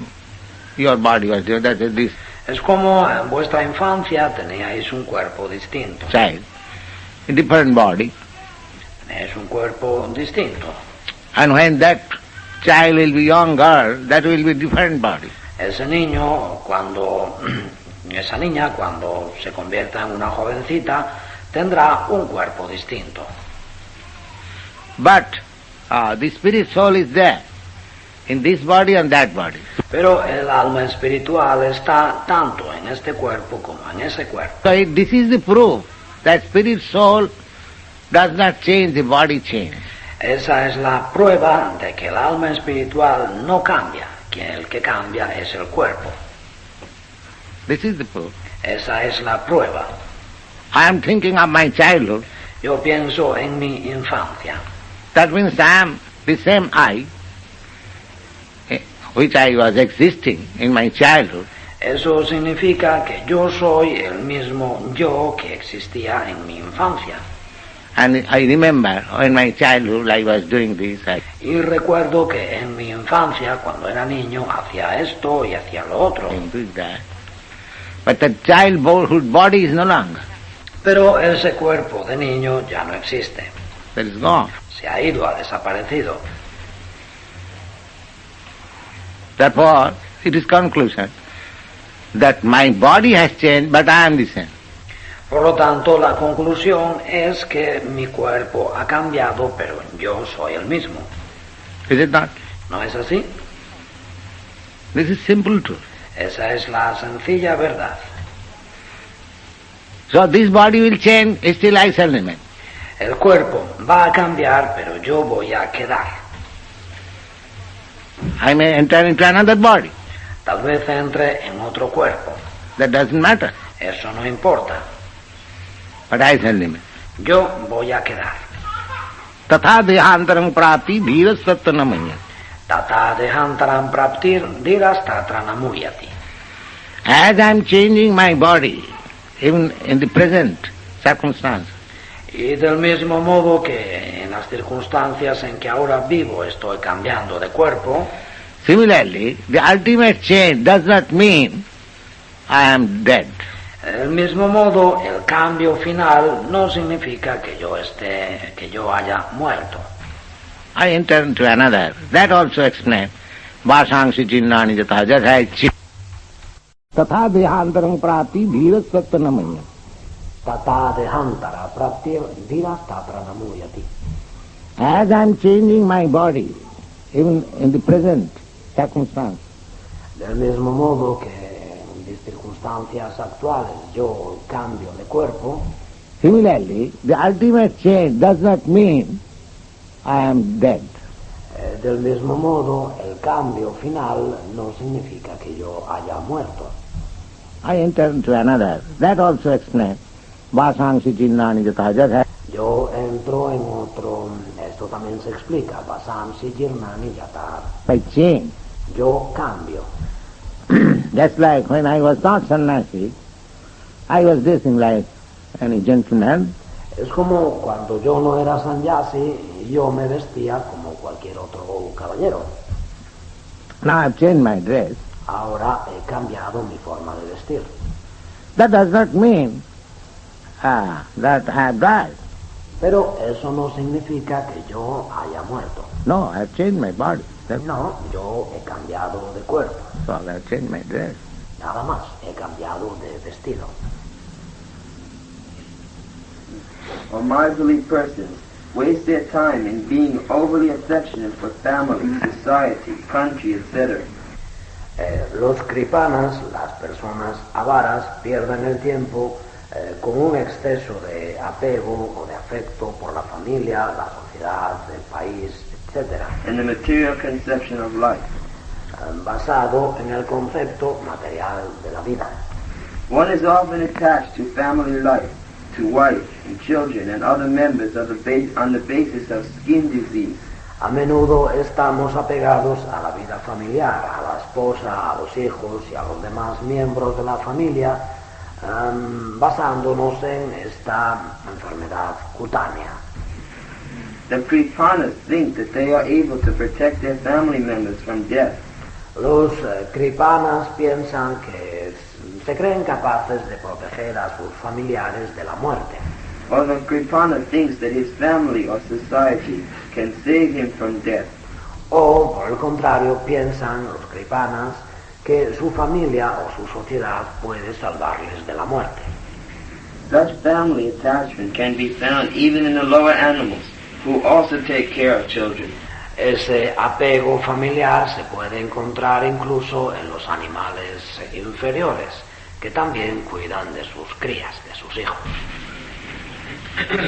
your body was there. That is this Es como en vuestra infancia teníais un cuerpo distinto. child, a different body. Teníais un cuerpo distinto. And when that child will be younger, that will be different body. Ese niño, esa niña, cuando se convierta en una jovencita, tendrá un cuerpo distinto. But the spirit soul is there in this body and that body. Pero el alma espiritual está tanto en este cuerpo como en ese cuerpo. So this is the proof that spirit soul does not change, the body changes. Esa es la prueba de que el alma espiritual no cambia, que el que cambia es el cuerpo. This is the proof. Esa es la prueba. I am thinking of my childhood. Yo pienso en mi infancia. That means I am the same I, which I was existing in my childhood. Eso significa que yo soy el mismo yo que existía en mi infancia. And I remember in my childhood I was doing this. Y recuerdo que en mi infancia, cuando era niño, hacía esto y hacía lo otro. Doing that. But the childhood body is no longer. Pero ese cuerpo de niño ya no existe. That is gone. Se ha ido, ha desaparecido. Therefore, it is conclusion that my body has changed, but I am the same. Por lo tanto, la conclusión es que mi cuerpo ha cambiado, pero yo soy el mismo. Is it not? ¿No es así? This is simple truth. Esa es la sencilla verdad. So this body will change, still I shall remain. El cuerpo va a cambiar, pero yo voy a quedar. I may enter into another body. Tal vez entre en otro cuerpo. That doesn't matter. Eso no importa. But I shall remain. Yo voy a quedar. Tatha dehantaram prati dhirasattanamayati. Tata dehantaram praptir dhirasthatranamuyati. As I am changing my body, even in the present circumstance, Y del mismo modo que en las circunstancias en que ahora vivo estoy cambiando de cuerpo, similarly, the ultimate change does not mean I am dead. del mismo modo el cambio final no significa que yo haya muerto. I enter into another. That also explains. Vasangsi chinnani jata jata chit. Tatha dehantaram prati dhira sattanamaya. Tata dehantara pratyeva dhira tatranamuyati. As I am changing my body, even in the present circumstance, Del mismo modo que en mis circunstancias actuales yo cambio de cuerpo, similarly, the ultimate change does not mean I am dead. del mismo modo el cambio final no significa que yo haya muerto. I enter into another. That also explains. Vasangsi chinnani jata jata. Yo entro en otro, esto también se explica, Vasamsi Jirnani Yatar. By change. Yo cambio. Just like when I was not sannyasi, I was dressing like any gentleman. Es como cuando yo no era sannyasi, yo me vestía como cualquier otro caballero. Now I've changed my dress. Ahora he cambiado mi forma de vestir. That does not mean that I have died. Pero eso no significa que yo haya muerto. No, I have changed my body. No, yo he cambiado de cuerpo. So I have changed my dress. Nada más, he cambiado de vestido. Or miserly persons waste their time in being overly affectionate for family, society, country, etc. Los kripanas, las personas avaras, pierden el tiempo con un exceso de apego o de afecto por la familia, la sociedad, el país, etc. And the material conception of life. Basado en el concepto material de la vida. One is often attached to family life, to wife and children and other members of on the basis of skin disease. A menudo estamos apegados a la vida familiar, a la esposa, a los hijos y a los demás miembros de la familia, basándonos en esta enfermedad cutánea. The Kripanas think that they are able to protect their family members from death. Los kripanas piensan que se creen capaces de proteger a sus familiares de la muerte. Or the Kripana thinks that his family or society can save him from death. O, por el contrario, piensan los kripanas que su familia o su sociedad puede salvarles de la muerte. Such family attachment can be found even in the lower animals, who also take care of children. Ese apego familiar se puede encontrar incluso en los animales inferiores, que también cuidan de sus crías, de sus hijos.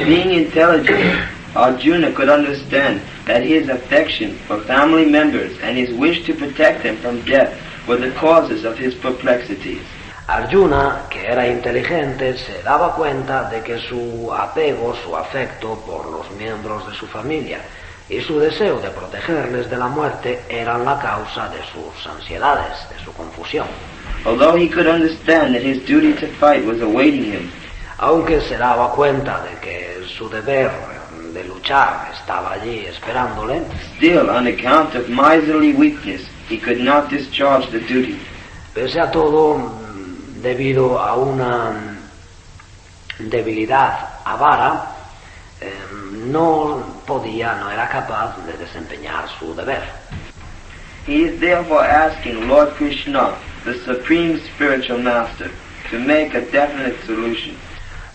Being intelligent, Arjuna could understand that his affection for family members and his wish to protect them from death were the causes of his perplexities. Arjuna, que era inteligente, se daba cuenta de que su apego, su afecto por los miembros de su familia y su deseo de protegerles de la muerte eran la causa de sus ansiedades, de su confusión. Although he could understand that his duty to fight was awaiting him, aunque se daba cuenta de que su deber de luchar estaba allí esperándole, still, on account of miserly weakness, he could not discharge the duty. Pese a todo, debido a una debilidad avara, no era capaz de desempeñar su deber. He is therefore asking Lord Krishna, the Supreme Spiritual Master, to make a definite solution.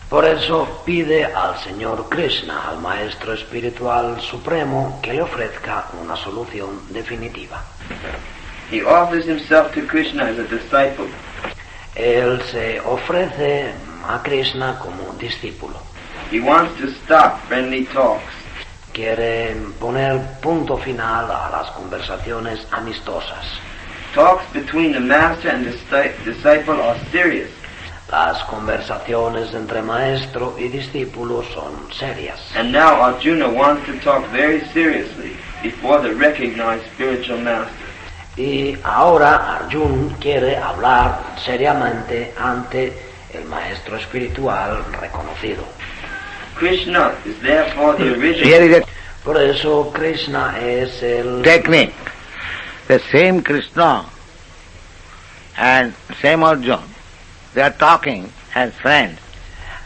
Por eso pide al Señor Krishna, al Maestro Espiritual Supremo, que le ofrezca una solución definitiva. He offers himself to Krishna as a disciple. Él se ofrece a Krishna como discípulo. He wants to stop friendly talks. Quiere poner punto final a las conversaciones amistosas. Talks between the master and the disciple are serious. Las conversaciones entre maestro y discípulo son serias. And now Arjuna wants to talk very seriously before the recognized spiritual master. Y ahora Arjuna quiere hablar seriamente ante el maestro espiritual reconocido. Krishna is therefore the original. Por eso Krishna es el technique. The same Krishna and same Arjuna, they are talking as friends.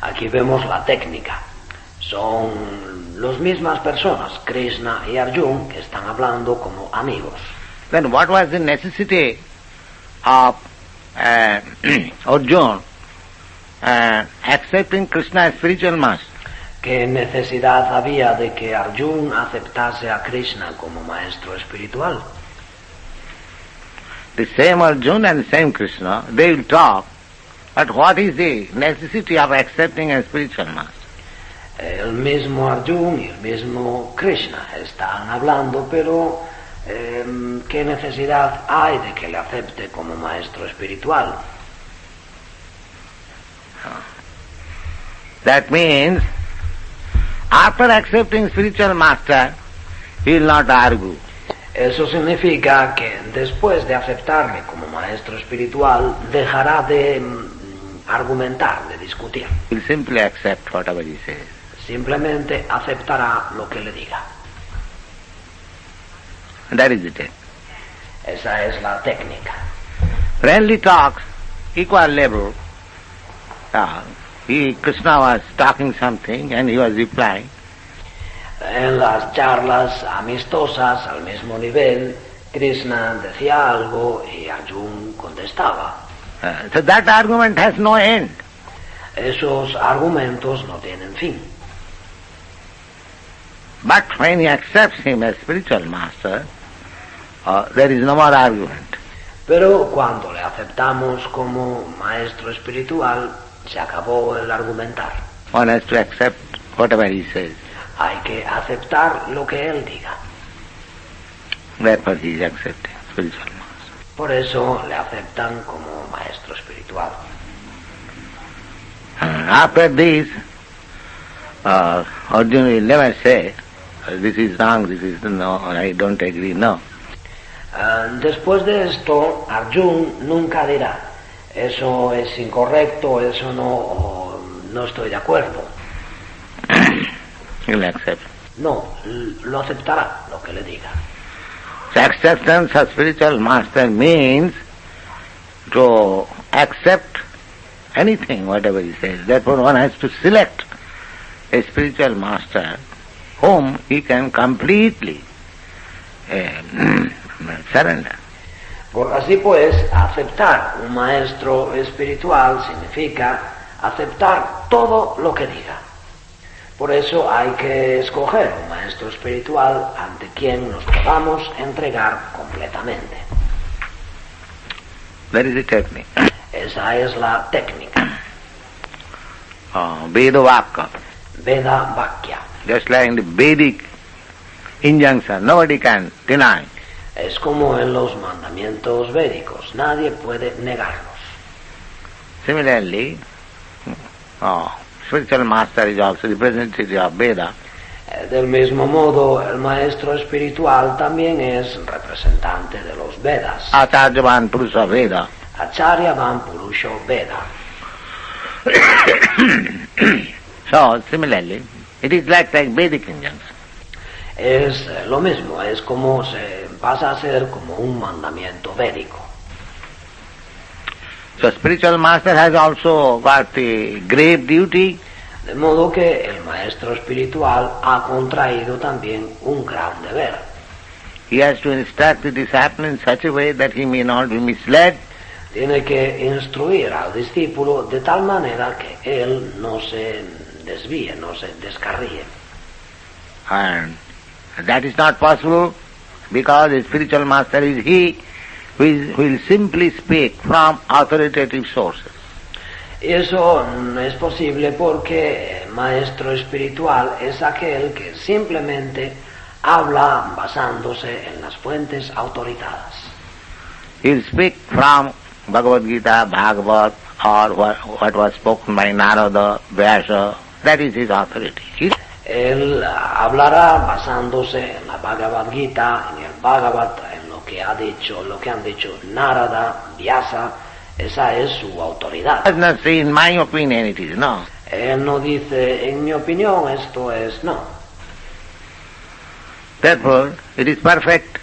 Aquí vemos la técnica. Son las mismas personas, Krishna y Arjuna, que están hablando como amigos. Then what was the necessity of Arjuna accepting Krishna as spiritual master? ¿Qué necesidad había de que Arjuna aceptase a Krishna como maestro espiritual? The same Arjuna and the same Krishna, they will talk, but what is the necessity of accepting a spiritual master? El mismo Arjuna y el mismo Krishna están hablando, pero ¿qué necesidad hay de que le acepte como maestro espiritual? That means, after accepting spiritual master, he will not argue. Eso significa que después de aceptarme como maestro espiritual, dejará de argumentar, de discutir. He will simply accept whatever he says. Simplemente aceptará lo que le diga. And that is it. Esa es la técnica. Friendly talks, equal level. Krishna was talking something and he was replying. En las charlas amistosas al mismo nivel, Krishna decía algo y Arjuna contestaba. So that argument has no end. Esos argumentos no tienen fin. But when he accepts him as spiritual master, there is no more argument. Pero cuando le aceptamos como maestro espiritual, se acabó el argumentar. One has to accept whatever he says. Hay que aceptar lo que él diga. Therefore he is accepting spiritual master. Por eso le aceptan como maestro espiritual. After this, Arjuna will never say, this is wrong, this is no, I don't agree, no. Después de esto, Arjuna nunca dirá, eso es incorrecto, eso no estoy de acuerdo. He will accept. No, lo aceptará, lo que le diga. So acceptance of spiritual master means to accept anything, whatever he says. Therefore one has to select a spiritual master whom he can completely surrender. Así pues, aceptar un maestro espiritual significa aceptar todo lo que diga. Por eso hay que escoger un maestro espiritual ante quien nos podamos entregar completamente. That is the technique. Esa es la técnica. Veda Vakya. Veda Vakya. Just like the Vedic injunction, nobody can deny. Es como en los mandamientos védicos, nadie puede negarlos. Similarly, spiritual master is also representative of Veda. Del mismo modo, el maestro espiritual también es representante de los Vedas. Acharyavan Purusha Veda. Acharyavan Purusha Veda. So, similarly, it is like Vedic injunction. Es lo mismo, es como pasa a ser como un mandamiento védico. So spiritual master has also got the grave duty. De modo que el maestro espiritual ha contraído también un gran deber. He has to instruct the disciple in such a way that he may not be misled. Tiene que instruir al discípulo de tal manera que él no se desvíe, no se descarríe. And that is not possible because the spiritual master is he who will simply speak from authoritative sources. Eso no es posible porque el maestro espiritual es aquel que simplemente habla basándose en las fuentes autorizadas. He will speak from Bhagavad Gita, Bhagavad, or what was spoken by Narada, Vyasa. That is his authority. Él hablará basándose en la Bhagavad Gita, en el Bhagavad, en lo que han dicho Narada, Vyasa. Esa es su autoridad. Does not say, in my opinion, it is no. Él no dice, en mi opinión, esto es no. Therefore, it is perfect.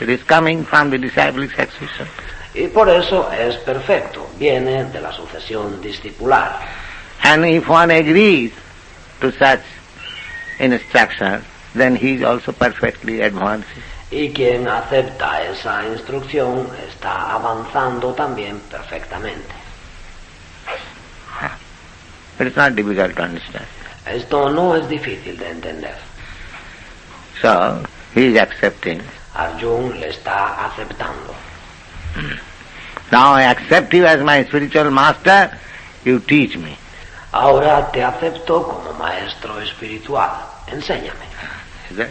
It is coming from the disciplic succession. Y por eso es perfecto, viene de la sucesión discipular. And if one agrees to such instruction, then he is also perfectly advanced. Y quien acepta esa instrucción está avanzando también perfectamente. But it's not difficult to understand. Esto no es difícil de entender. So, he is accepting. Arjun le está aceptando. Now I accept you as my spiritual master, you teach me. Ahora te acepto como maestro espiritual. Enséñame. Is that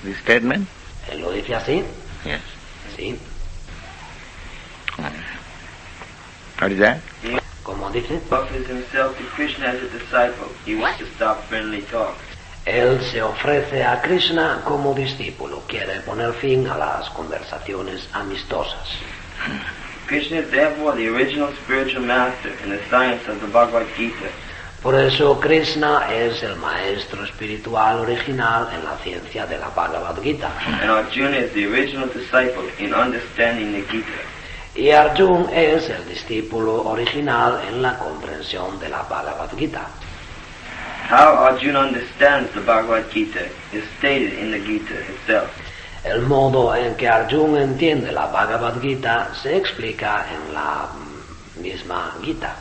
the statement? ¿Él lo dice así? Yes. Sí. What is that? ¿Cómo dice? Offers himself to Krishna as a disciple. He wants to stop friendly talk. Él se ofrece a Krishna como discípulo. Quiere poner fin a las conversaciones amistosas. Krishna is therefore the original spiritual master in the science of the Bhagavad Gita. Por eso Krishna es el maestro espiritual original en la ciencia de la Bhagavad Gita. And Arjuna is the original disciple in understanding the Gita. Y Arjun es el discípulo original en la comprensión de la Bhagavad Gita. How Arjuna understands the Bhagavad Gita is stated in the Gita itself. El modo en que Arjun entiende la Bhagavad Gita se explica en la misma Gita.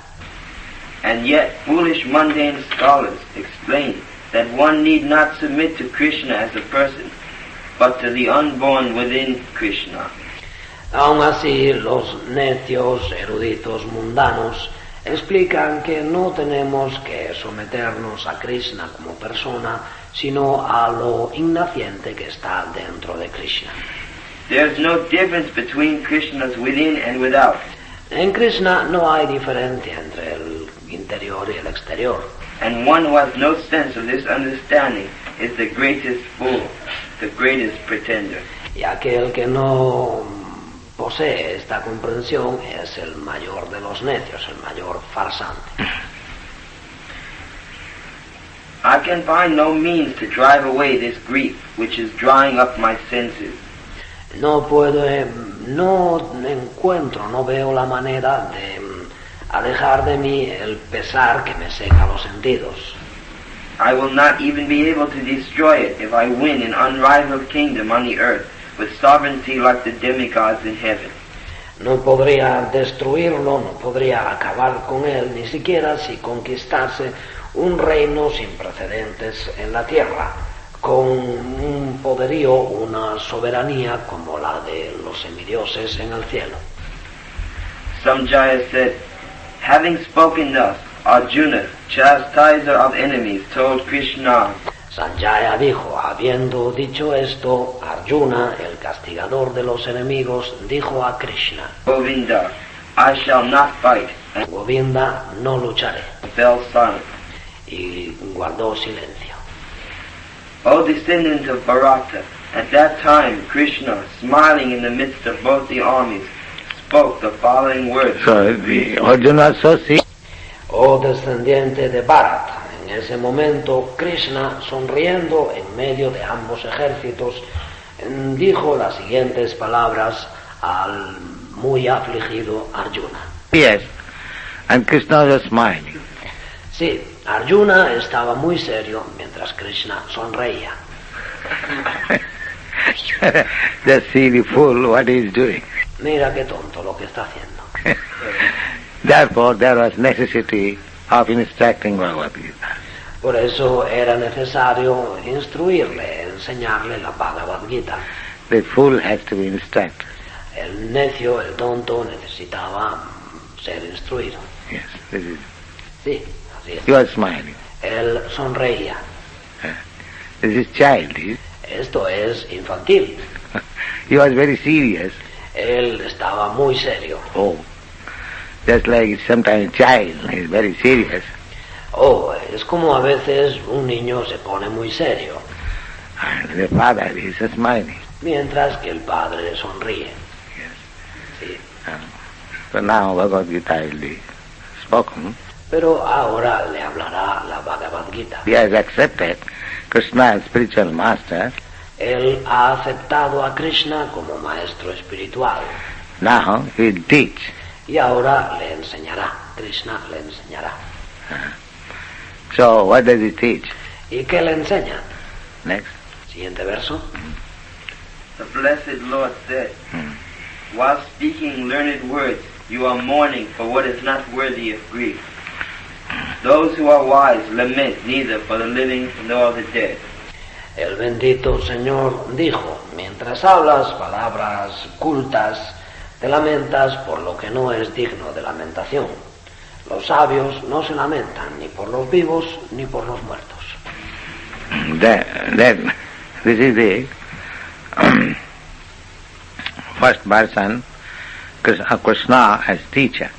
And yet foolish mundane scholars explain that one need not submit to Krishna as a person, but to the unborn within Krishna. Aun así, los necios eruditos mundanos explican que no tenemos que someternos a Krishna como persona, sino a lo innaciente que está dentro de Krishna. There is no difference between Krishna's within and without. En Krishna no hay diferencia entre el interior y el exterior. And one who has no sense of this understanding is the greatest fool, the greatest pretender. Y aquel que no posee esta comprensión es el mayor de los necios, el mayor farsante. I can find no means to drive away this grief which is drying up my senses. No encuentro, no veo la manera de alejar de mí el pesar que me seca los sentidos. I will not even be able to destroy it if I win an unrivaled kingdom on the earth with sovereignty like the demigods in heaven. No podría destruirlo, no podría acabar con él, ni siquiera si conquistase un reino sin precedentes en la tierra, con un poderío, una soberanía como la de los semidioses en el cielo. Samjaya said, having spoken thus, Arjuna, chastiser of enemies, told Krishna, Sanjaya dijo, habiendo dicho esto, Arjuna, el castigador de los enemigos, dijo a Krishna, Govinda, I shall not fight, and Govinda, no lucharé. fell silent. Y guardó silencio. O descendant of Bharata, at that time Krishna, smiling in the midst of both the armies, spoke the following words. So the Arjuna was so sick. Oh descendiente de Bharata, en ese momento Krishna, sonriendo en medio de ambos ejércitos, dijo las siguientes palabras al muy afligido Arjuna. Yes, and Krishna was smiling. Sí, Arjuna estaba muy serio mientras Krishna sonreía. Just see the fool what he is doing. Mira qué tonto lo que está haciendo. Therefore, there was necessity of instructing Bhagavad Gita. Por eso era necesario instruirle, enseñarle la Bhagavad Gita. The fool has to be instructed. El necio, el tonto, necesitaba ser instruido. Yes, this is. Sí, así es. He was smiling. Él sonreía. This is childish. Esto es infantil. He was very serious. Él estaba muy serio. Oh, just like sometimes a child is very serious. Oh, es como a veces un niño se pone muy serio, And the father is smiling. mientras que el padre sonríe. Sí. So now Bhagavad Gita will be spoken. Pero ahora le hablará la Bhagavad Gita. He has accepted Krishna as spiritual master. Él ha aceptado a Krishna como maestro espiritual. Now he will teach. Y ahora le enseñará. Krishna le enseñará. So what does he teach? ¿Y qué le enseña? Next. Siguiente verso. The blessed Lord said, while speaking learned words, you are mourning for what is not worthy of grief. Those who are wise lament neither for the living nor the dead. El bendito Señor dijo, mientras hablas palabras cultas, te lamentas por lo que no es digno de lamentación. Los sabios no se lamentan ni por los vivos ni por los muertos. This is the first version, Krishna as teacher.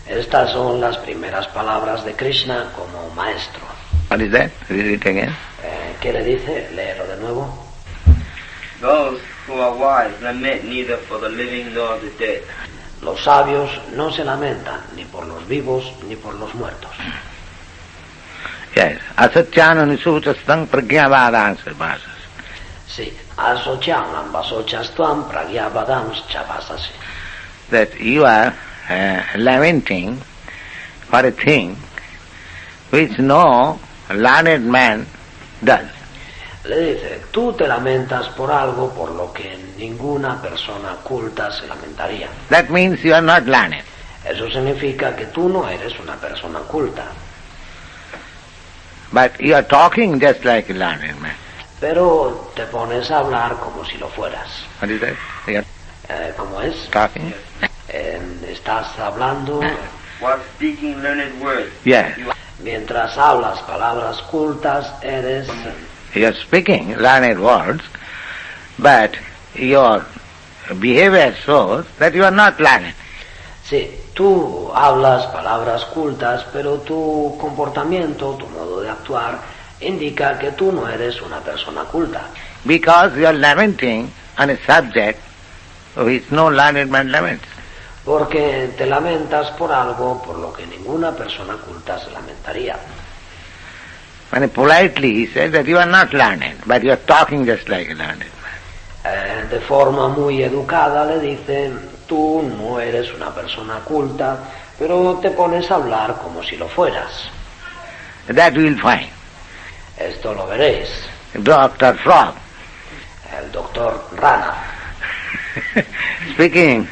Estas son las primeras palabras de Krishna como maestro. What is that? Read it again. ¿Qué le dice? Léelo de nuevo. Those who are wise lament neither for the living nor the dead. Los sabios no se lamentan ni por los vivos ni por los muertos. Yes. Asatyanam sutastam pragyavadans vasas. Sí. Asocyanam vasochastvam pragyavadams chavasasi. That you are lamenting for a thing which no learned man does. Le dice, tú te lamentas por algo por lo que ninguna persona culta se lamentaría. That means you are not learned. Eso significa que tú no eres una persona culta. But you are talking just like a learned man. Pero te pones a hablar como si lo fueras. What is that? You are ¿Cómo es? talking? Estás hablando While speaking learned words, Yes. mientras hablas palabras cultas, eres... You are speaking learned words, but your behavior shows that you are not learned. Sí, tú hablas palabras cultas, pero tu comportamiento, tu modo de actuar, indica que tú no eres una persona culta. Because you are lamenting on a subject which no learned man laments. Porque te lamentas por algo por lo que ninguna persona culta se lamentaría. And politely he said that you are not learned, but you are talking just like a learned man. De forma muy educada le dice, tú no eres una persona culta, pero te pones a hablar como si lo fueras. That we will find. Esto lo veréis. Dr. Frog. El doctor Rana. Speaking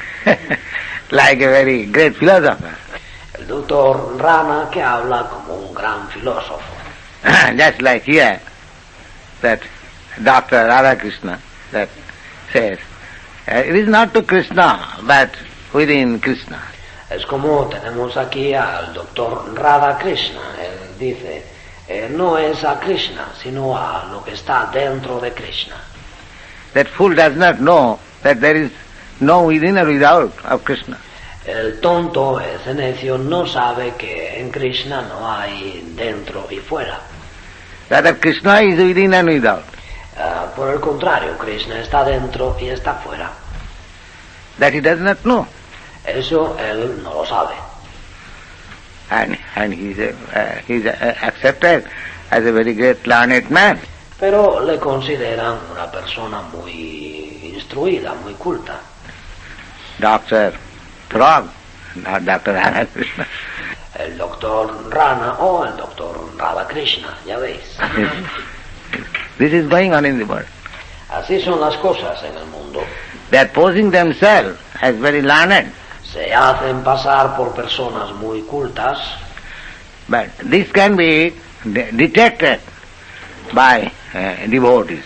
like a very great philosopher. El doctor Rana que habla como un gran filósofo. Just like here, that Dr. Radhakrishna that says, it is not to Krishna, but within Krishna. Es como tenemos aquí al doctor Radha Krishna. Él dice, no es a Krishna, sino a lo que está dentro de Krishna. That fool does not know that there is no within or without of Krishna. El tonto, ese necio, no sabe que en Krishna no hay dentro y fuera. That Krishna is within and without. Por el contrario, Krishna está dentro y está fuera. That he does not know. Eso él no lo sabe. And he's accepted as a very great learned man. Pero le consideran una persona muy instruida, muy culta. Dr. Frog, not Dr. Radhakrishna. El doctor Rana o el doctor Radha Krishna, ya veis. This is going on in the world. Así son las cosas en el mundo. They are posing themselves as very learned. Se hacen pasar por personas muy cultas, But this can be detected by devotees.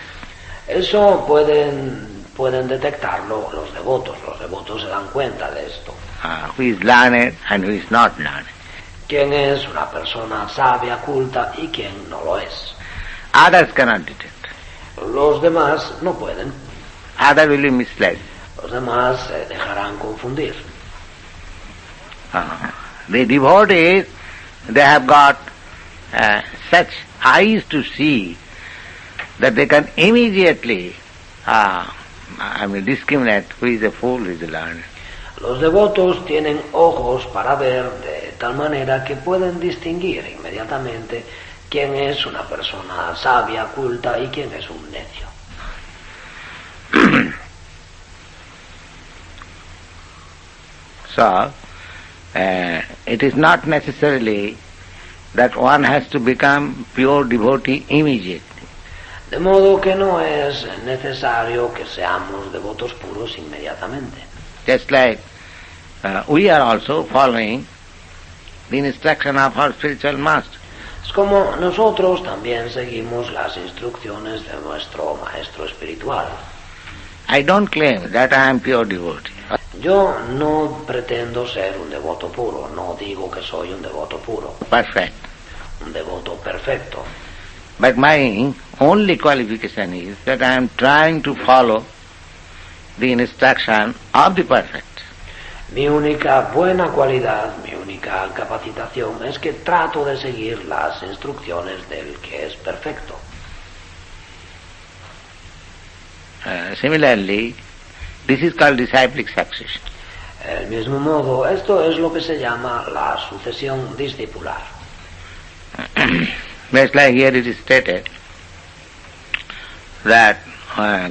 eso pueden detectarlo los devotos. Los devotos se dan cuenta de esto. Who is learned and who is not learned. Quién es una persona sabia, culta y quién no lo es. Others cannot detect. Los demás no pueden. Others will be misled. Los demás se dejarán confundir. The devotees, they have got such eyes to see that they can immediately discriminate who is a fool, who is a learned. Los devotos tienen ojos para ver de tal manera que pueden distinguir inmediatamente quién es una persona sabia, culta y quién es un necio. So, it is not necessarily that one has to become pure devotee immediately. De modo que no es necesario que seamos devotos puros inmediatamente. Just like we are also following the instruction of our spiritual master. Es como nosotros también seguimos las instrucciones de nuestro maestro espiritual. I don't claim that I am pure devotee. Yo no pretendo ser un devoto puro, no digo que soy un devoto puro, Perfect. un devoto perfecto. But my only qualification is that I am trying to follow the instruction of the perfect. Mi única buena cualidad, mi única capacitación es que trato de seguir las instrucciones del que es perfecto. Similarly, this is called disciplic succession. Del mismo modo, esto es lo que se llama la sucesión discipular. Just like here it is stated that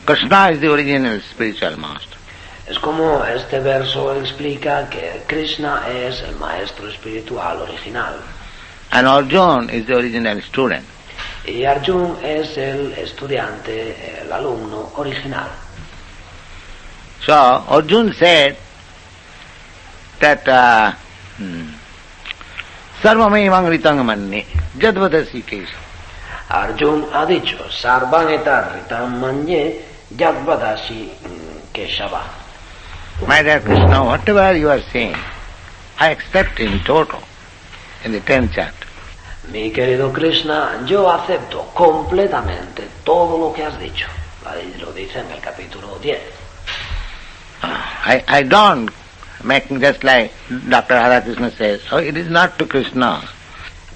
Krishna is the original spiritual master. Es como este verso explica que Krishna es el maestro espiritual original And Arjuna is the original student. y Arjuna es el estudiante, el alumno original. So Arjuna said that Sarvamevang ritang manne jadvadasi kesha. Arjuna ha dicho, Sarvam etarritam manye yadvadashi keshava. My dear Krishna, whatever you are saying, I accept in total in the 10th chapter. Mi querido Krishna, yo acepto completamente todo lo que has dicho. Lo dice en el capítulo 10. I don't make just like Dr. Radhakrishna says, oh, it is not to Krishna.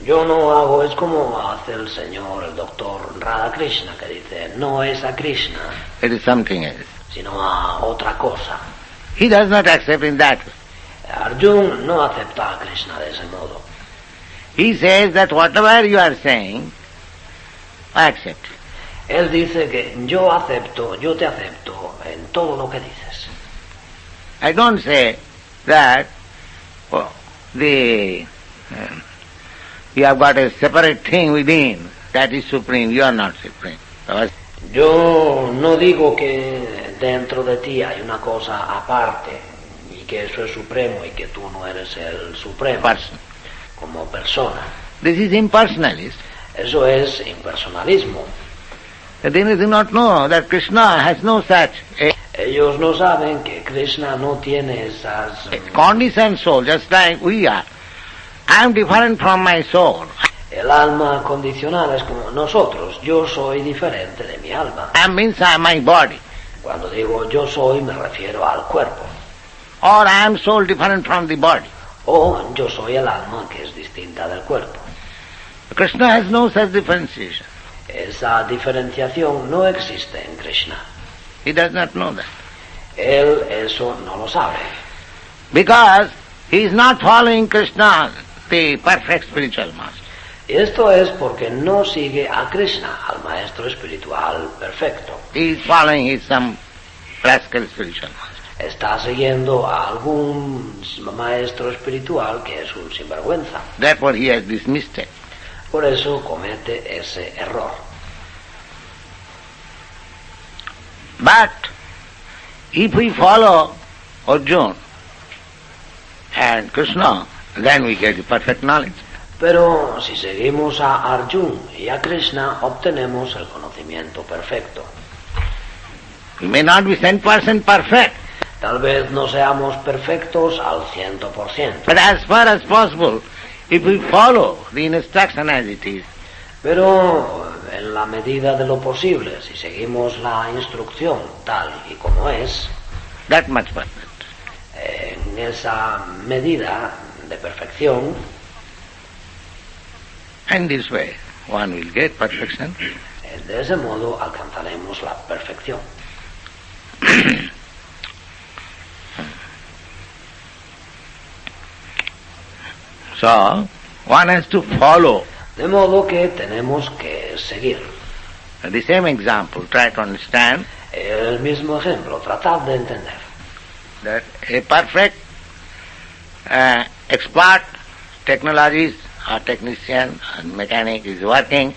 Yo no hago, es como hace el señor, el doctor Radhakrishna, que dice, no es a Krishna, It is something else. sino a otra cosa. He does not accept in that way. Arjuna no acepta a Krishna de ese modo. He says that whatever you are saying, I accept. Él dice que yo te acepto en todo lo que dices. I don't say that you have got a separate thing within, that is supreme, you are not supreme. Yo no digo que dentro de ti hay una cosa aparte y que eso es supremo y que tú no eres el supremo Person. como persona. This is impersonalist. Eso es impersonalismo. They do not know that Krishna has no such Ellos no saben que Krishna no tiene esas conditioned soul, just like we are. I am different from my soul. El alma condicional es como nosotros. Yo soy diferente de mi alma. I means I am my body. Cuando digo yo soy me refiero al cuerpo. Or I am soul different from the body. O yo soy el alma que es distinta del cuerpo. Krishna has no such differentiation. Esa diferenciación no existe en Krishna. He does not know that. Él eso no lo sabe. Because he is not following Krishna, the perfect spiritual master. Y esto es porque no sigue a Krishna, al maestro espiritual perfecto. He is following some rascal spiritual master. Está siguiendo a algún maestro espiritual que es un sinvergüenza. Therefore he has this mistake. Por eso comete ese error. But if we follow Arjuna and Krishna, then we get the perfect knowledge. Pero si seguimos a Arjuna y a Krishna, obtenemos el conocimiento perfecto. We may not be 100% perfect, Tal vez no seamos perfectos al 100%, but as far as possible, if we follow the instruction as it is, pero en la medida de lo posible, si seguimos la instrucción tal y como es, that much perfect. en esa medida de perfección, And this way one will get perfection. de ese modo alcanzaremos la perfección. So one has to follow. De modo que tenemos que seguir. The same example, try to understand El mismo ejemplo, tratad de entender. that a perfect expert technologist or technician or mechanic is working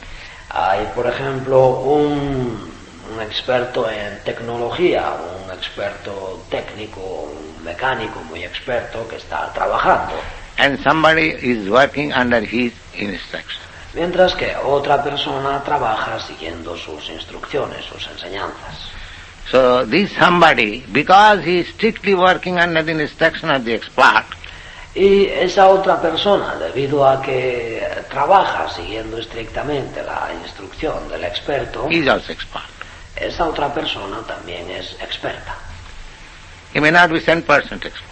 Hay, por ejemplo, un experto en tecnología, un experto técnico, un mecánico muy experto que está trabajando. And somebody is working under his instruction. Mientras que otra persona trabaja siguiendo sus instrucciones, sus enseñanzas. So this somebody, because he is strictly working under the instruction of the expert, Y esa otra persona, debido a que trabaja siguiendo estrictamente la instrucción del experto, he is also expert. esa otra persona también es experta. He may not be 100% expert,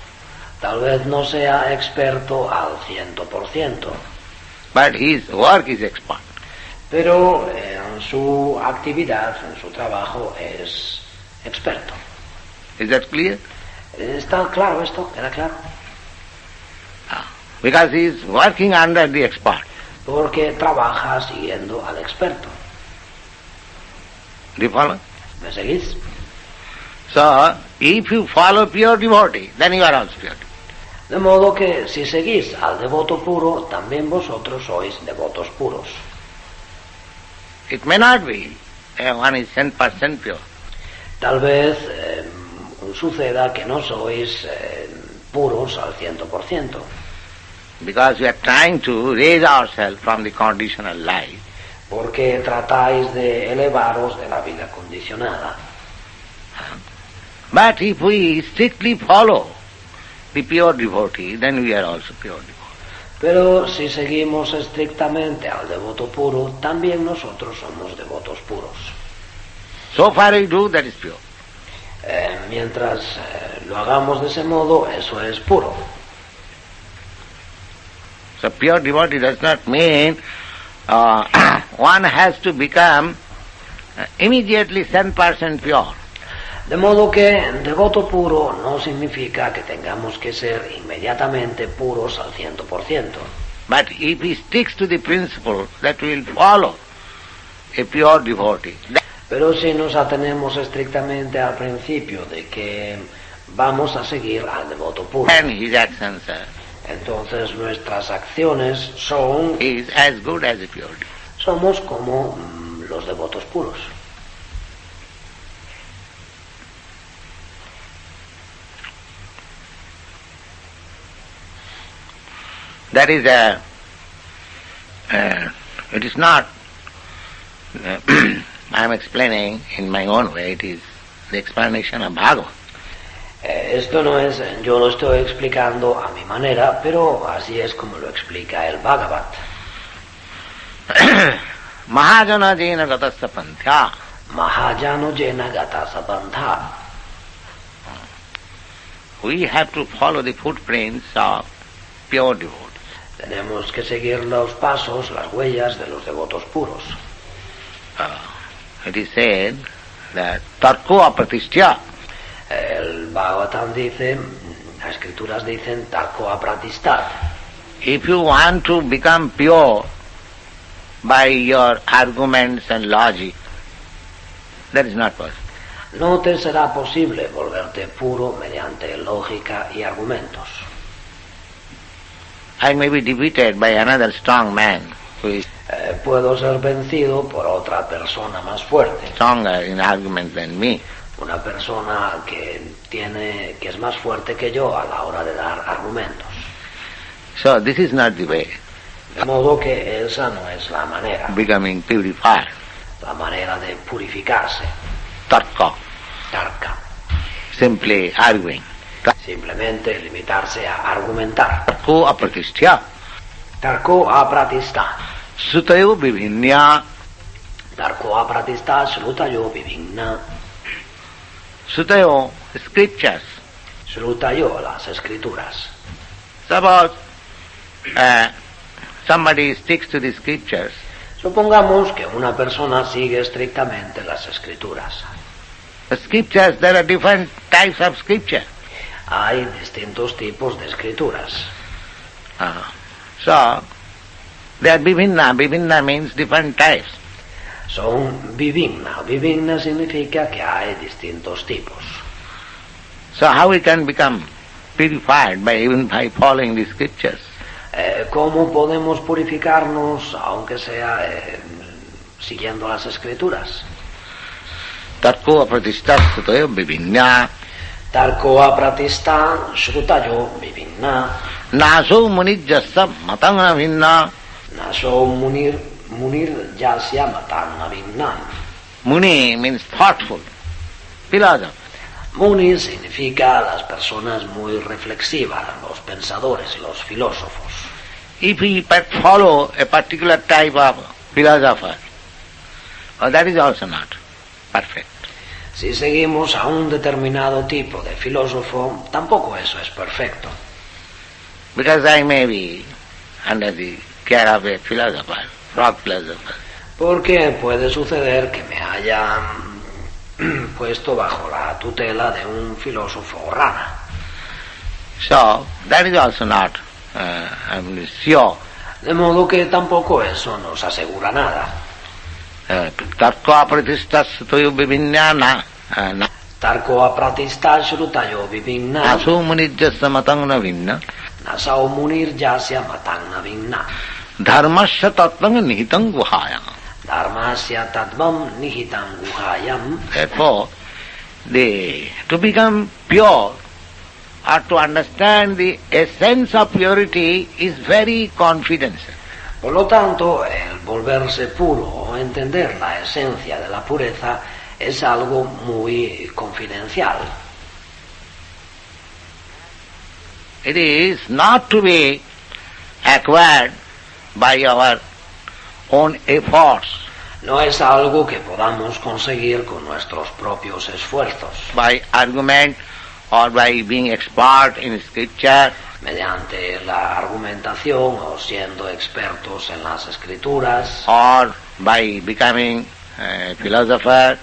Tal vez no sea experto al 100%, but his work is expert. pero en su actividad, en su trabajo, es experto. Is that clear? ¿Está claro esto? ¿Queda claro? Because he is working under the expert. Porque trabaja siguiendo al experto. Do you follow? ¿Me seguís? So, if you follow pure devotee, then you are also pure devotee. De modo que si seguís al devoto puro, también vosotros sois devotos puros. It may not be one is 10% pure. Tal vez suceda que no sois puros al 100%. Because we are trying to raise ourselves from the conditional life. Porque tratáis de elevaros de la vida condicionada. But if we strictly follow the pure devotee, then we are also pure devotee. Pero si seguimos estrictamente al devoto puro, también nosotros somos devotos puros. So far we do, that is pure. Mientras lo hagamos de ese modo, eso es puro. So pure devotee does not mean one has to become immediately 10% pure. De modo que devoto puro no significa que tengamos que ser inmediatamente puros al 100%. But if he sticks to the principle that we will follow a pure devotee, Pero si nos atenemos estrictamente al principio de que vamos a seguir al devoto puro, then his actions entonces nuestras acciones son is as good as a pure devotee. somos como los devotos puros. That is it is not, I am explaining in my own way, it is the explanation of Bhagavad. Esto no es, yo lo estoy explicando a mi manera, pero así es como lo explica el Bhagavad. Mahajana jena gatasya panthya. Mahajano jena gata sabandha. We have to follow the footprints of pure devotees. Tenemos que seguir los pasos, las huellas de los devotos puros. It is said that tarko apratishya. El Bhagavatam dice, las escrituras dicen, tarko apratistat. If you want to become pure by your arguments and logic, that is not possible. No te será posible volverte puro mediante lógica y argumentos. I may be defeated by another strong man who is Puedo ser vencido por otra persona más fuerte. stronger in arguments than me. Una persona que es más fuerte que yo a la hora de dar argumentos. So this is not the way, De modo que esa no es la manera. becoming purified. La manera de purificarse. Tarka, Tarka. simply arguing. Simplemente limitarse a argumentar. Tarko apratishya. Tarko apratista. Sutayo vivinya. Tarko apratista srutayo vivinna. Sutayo scriptures. Srutayo las escrituras. Suppose somebody sticks to the scriptures. Supongamos que una persona sigue estrictamente las escrituras. The scriptures, there are different types of scripture. Hay distintos tipos de escrituras. So, they are vivinna. Vivinna means different types. Son vivinna. Vivinna significa que hay distintos tipos. So how we can become purified even by following the scriptures? ¿Cómo podemos purificarnos, aunque sea siguiendo las escrituras. Tarko apratishtastoyo vivinna. Tarko apratista shrutayo vivinna. Naso munijjasa matanga vinna. Naso munir jasya matanga vinna. Muni means thoughtful, philosopher. Muni significa las personas muy reflexivas, los pensadores, los filósofos. If we follow a particular type of philosopher, that is also not perfect. Si seguimos a un determinado tipo de filósofo, tampoco eso es perfecto. Because I may be under the care of a philosopher, frog philosopher. Porque puede suceder que me haya puesto bajo la tutela de un filósofo rana. So, that is also not sure. De modo que tampoco eso nos asegura nada. Tarko apratishtastoyo vivinna. Tarko apratista shrutayo vivinna. Naso munijjasa matanga vinna. Nasao munir jasya matanga vinna. Dharmasya tattvam nihitam guhayam. Dharmasya tattvam nihitam guhayam. Therefore, to become pure or to understand the essence of purity is very confidential. Por lo tanto, el volverse puro o entender la esencia de la pureza es algo muy confidencial. It is not to be acquired by our own efforts, No es algo que podamos conseguir con nuestros propios esfuerzos, by argument or by being expert in scripture, mediante la argumentación o siendo expertos en las escrituras, or by becoming a philosopher,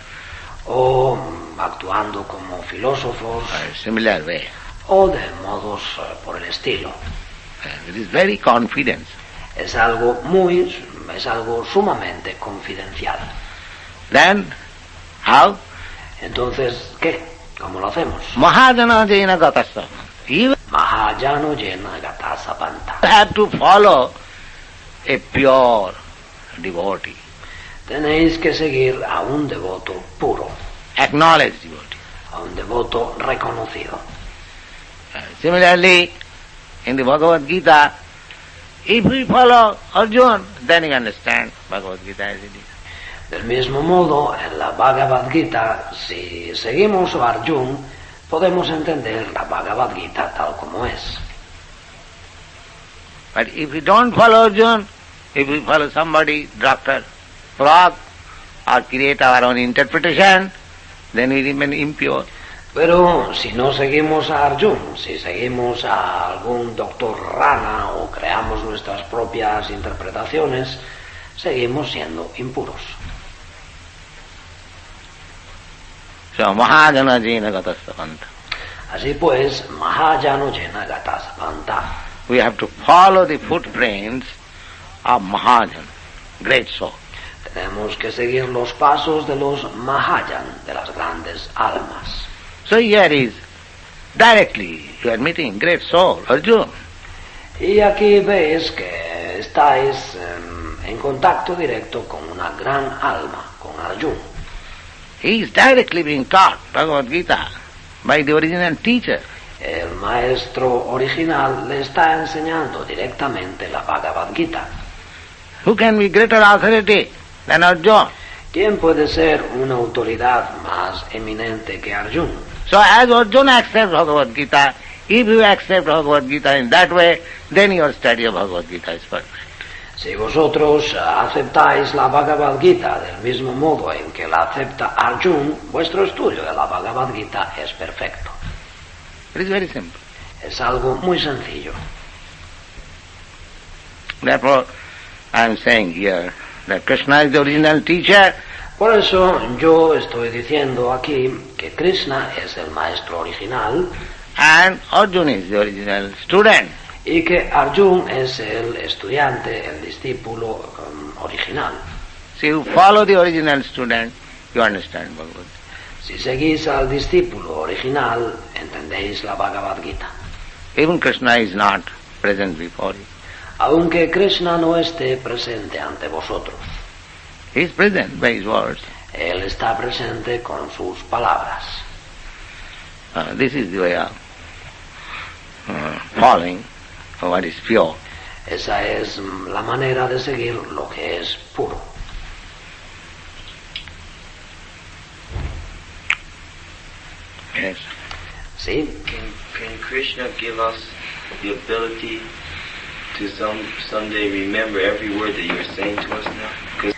o actuando como filósofos, similar way. o de modos por el estilo. It is very confident. Es algo sumamente confidencial. Then, how? Entonces, ¿qué? ¿Cómo lo hacemos? Mahajana jena gatasa. You Mahayano jena gatasa panta. have to follow a pure devotee, Tenéis que seguir a un devoto puro, acknowledged devotee. a un devoto reconocido. Similarly, in the Bhagavad Gita, if we follow Arjuna, then you understand Bhagavad Gita as it is. Del mismo modo, en la Bhagavad Gita, si seguimos a Arjuna, podemos entender la Bhagavad Gita tal como es. But if we don't follow Arjuna, if we follow somebody, doctor, frog, or create our own interpretation, then we remain impure. Pero si no seguimos a Arjuna, si seguimos a algún doctor rana o creamos nuestras propias interpretaciones, seguimos siendo impuros. So, Mahajana jena gatasapanta. Así pues, Mahayano jena gatasapanta. We have to follow the footprints of Mahajan, great soul. Tenemos que seguir los pasos de los Mahayan, de las grandes almas. So here is directly you are meeting great soul, Arjuna. Y aquí veis que estáis en contacto directo con una gran alma, con Arjuna. He is directly being taught Bhagavad Gita by the original teacher. El maestro original le está enseñando directamente la Bhagavad Gita. Who can be greater authority than Arjuna? ¿Quién puede ser una autoridad más eminente que Arjuna? So as Arjuna accepts Bhagavad Gita, if you accept Bhagavad Gita in that way, then your study of Bhagavad Gita is perfect. Si vosotros aceptáis la Bhagavad Gita del mismo modo en que la acepta Arjuna, vuestro estudio de la Bhagavad Gita es perfecto. It is very simple. Es algo muy sencillo. Therefore, I am saying here that Krishna is the original teacher. Por eso yo estoy diciendo aquí que Krishna es el maestro original And Arjuna is the original student. y que Arjuna es el estudiante, el discípulo original. So you follow the original student, you understand Bhagavad Gita. Si seguís al discípulo original, entendéis la Bhagavad Gita. Even Krishna is not present before you. Aunque Krishna no esté presente ante vosotros. He is present by his words. Él está presente con sus palabras. This is the way of following what is pure. Esa es la manera de seguir lo que es puro. Yes. ¿Sí? Can Krishna give us the ability to someday remember every word that you're saying to us now?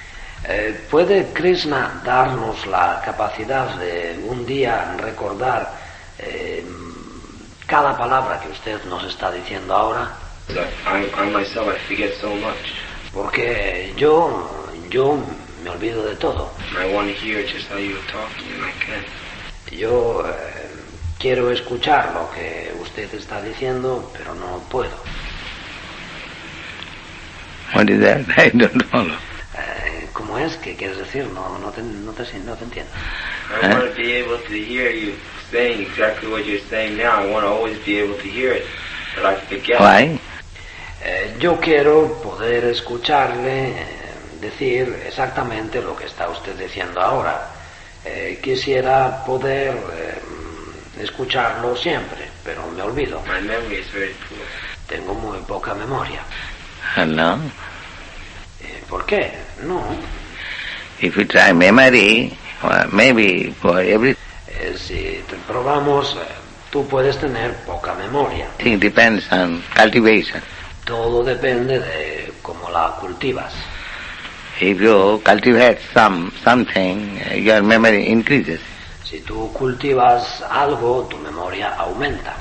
¿Puede Krishna darnos la capacidad de un día recordar cada palabra que usted nos está diciendo ahora? I myself, I forget so much. Porque yo me olvido de todo. I want to hear just how you're talking and I can't. Yo quiero escuchar lo que usted está diciendo, pero no puedo. What is that? I don't follow. ¿Cómo es? ¿Qué quieres decir? No te entiendo. I want to be able to hear you saying exactly what you're saying now. I want to always be able to hear it, but I forget. Why? Yo quiero poder escucharle decir exactamente lo que está usted diciendo ahora. Quisiera poder escucharlo siempre, pero me olvido. My memory is very poor. Tengo muy poca memoria. No. ¿Por qué? No. If you try memory, maybe for every... Si te probamos, tú puedes tener poca memoria. It depends on cultivation. Todo depende de cómo la cultivas. If you cultivate something, your memory increases. Si tú cultivas algo, tu memoria aumenta.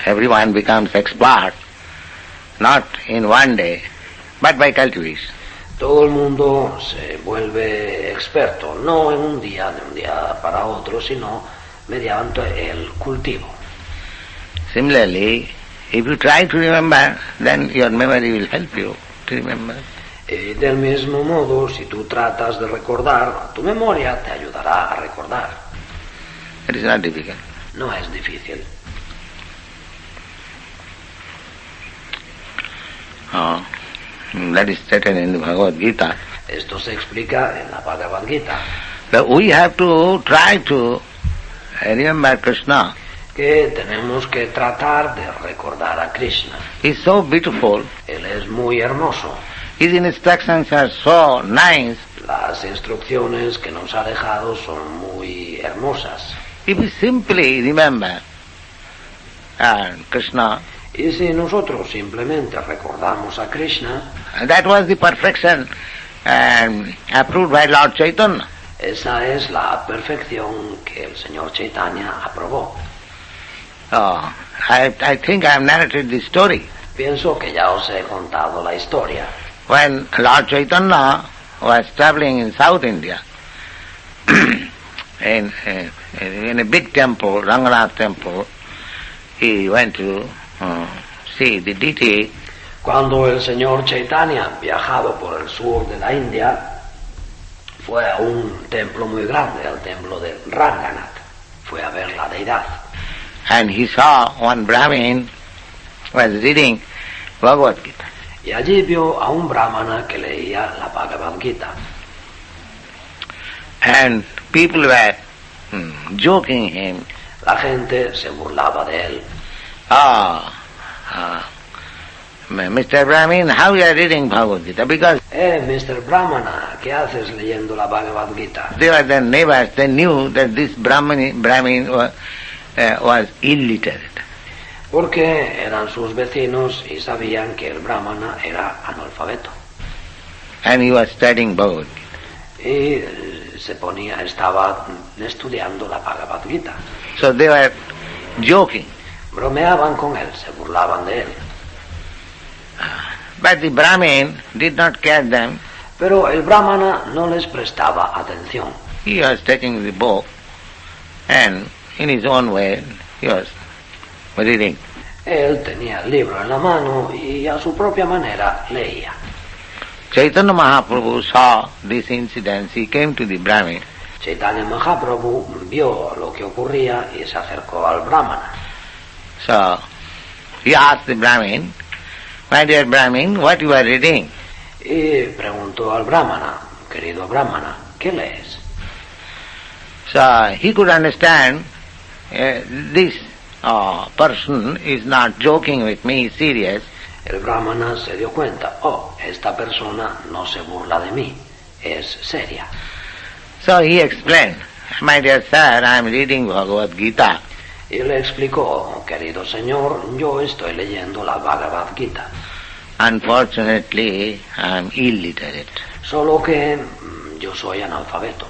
Everyone becomes expert, not in one day, but by cultivation. Todo el mundo se vuelve experto, no en un día, de un día para otro, sino mediante el cultivo. Similarly, if you try to remember, then your memory will help you to remember. Del mismo modo, si tú tratas de recordar, tu memoria te ayudará a recordar. It is not difficult. No es difícil. That is stated in the Bhagavad Gita. Esto se explica en la Bhagavad Gita. That we have to try to remember Krishna. Que tenemos que tratar de recordar a Krishna. He is so beautiful. Él es muy hermoso. His instructions are so nice. Las instrucciones que nos ha dejado son muy hermosas. If we simply remember Krishna, y si nosotros simplemente recordamos a Krishna, that was the perfection approved by Lord Chaitanya. Esa es la perfección que el Señor Chaitanya aprobó. I think I have narrated this story. Pienso que ya os he contado la historia. When Lord Chaitanya was traveling in South India, in a big temple, Ranganath temple, he went to see the deity. Cuando el Señor Chaitanya viajaba por el sur de la India, fue a un templo muy grande, al templo de Ranganath. Fue a ver la deidad. And he saw one Brahmin was reading Bhagavad Gita. Y allí vio a un brahmana que leía la Bhagavad Gita. And people were joking him. La gente se burlaba de él. Mr. Brahmin, how you are reading Bhagavad Gita? Because Mr. Brahmana, ¿qué haces leyendo la Bhagavad Gita? they were their neighbors. They knew that this Brahmin was illiterate. Porque eran sus vecinos y sabían que el brahmana era analfabeto. And he was studying Bhagavad Gita. Y estaba estudiando la Bhagavad Gita. So they were joking. Bromeaban con él, se burlaban de él. But the Brahmin did not care them. Pero el brahmana no les prestaba atención. He was taking the book and in his own way he was reading. Él tenía el libro en la mano y a su propia manera leía. Chaitanya Mahaprabhu saw this incident. He came to the Brahmin. Chaitanya Mahaprabhu vio lo que ocurría y se acercó al brahmana. So he asked the Brahmin, "My dear Brahmin, what you are reading?" Y preguntó al brahmana, querido brahmana, ¿qué lees? So he could understand this person is not joking with me, serious. El brahmana se dio cuenta, esta persona no se burla de mí, es seria. So he explained, my dear sir, I am reading Bhagavad Gita. Y le explicó, querido señor, yo estoy leyendo la Bhagavad Gita. Unfortunately, I am illiterate. Solo que yo soy analfabeto.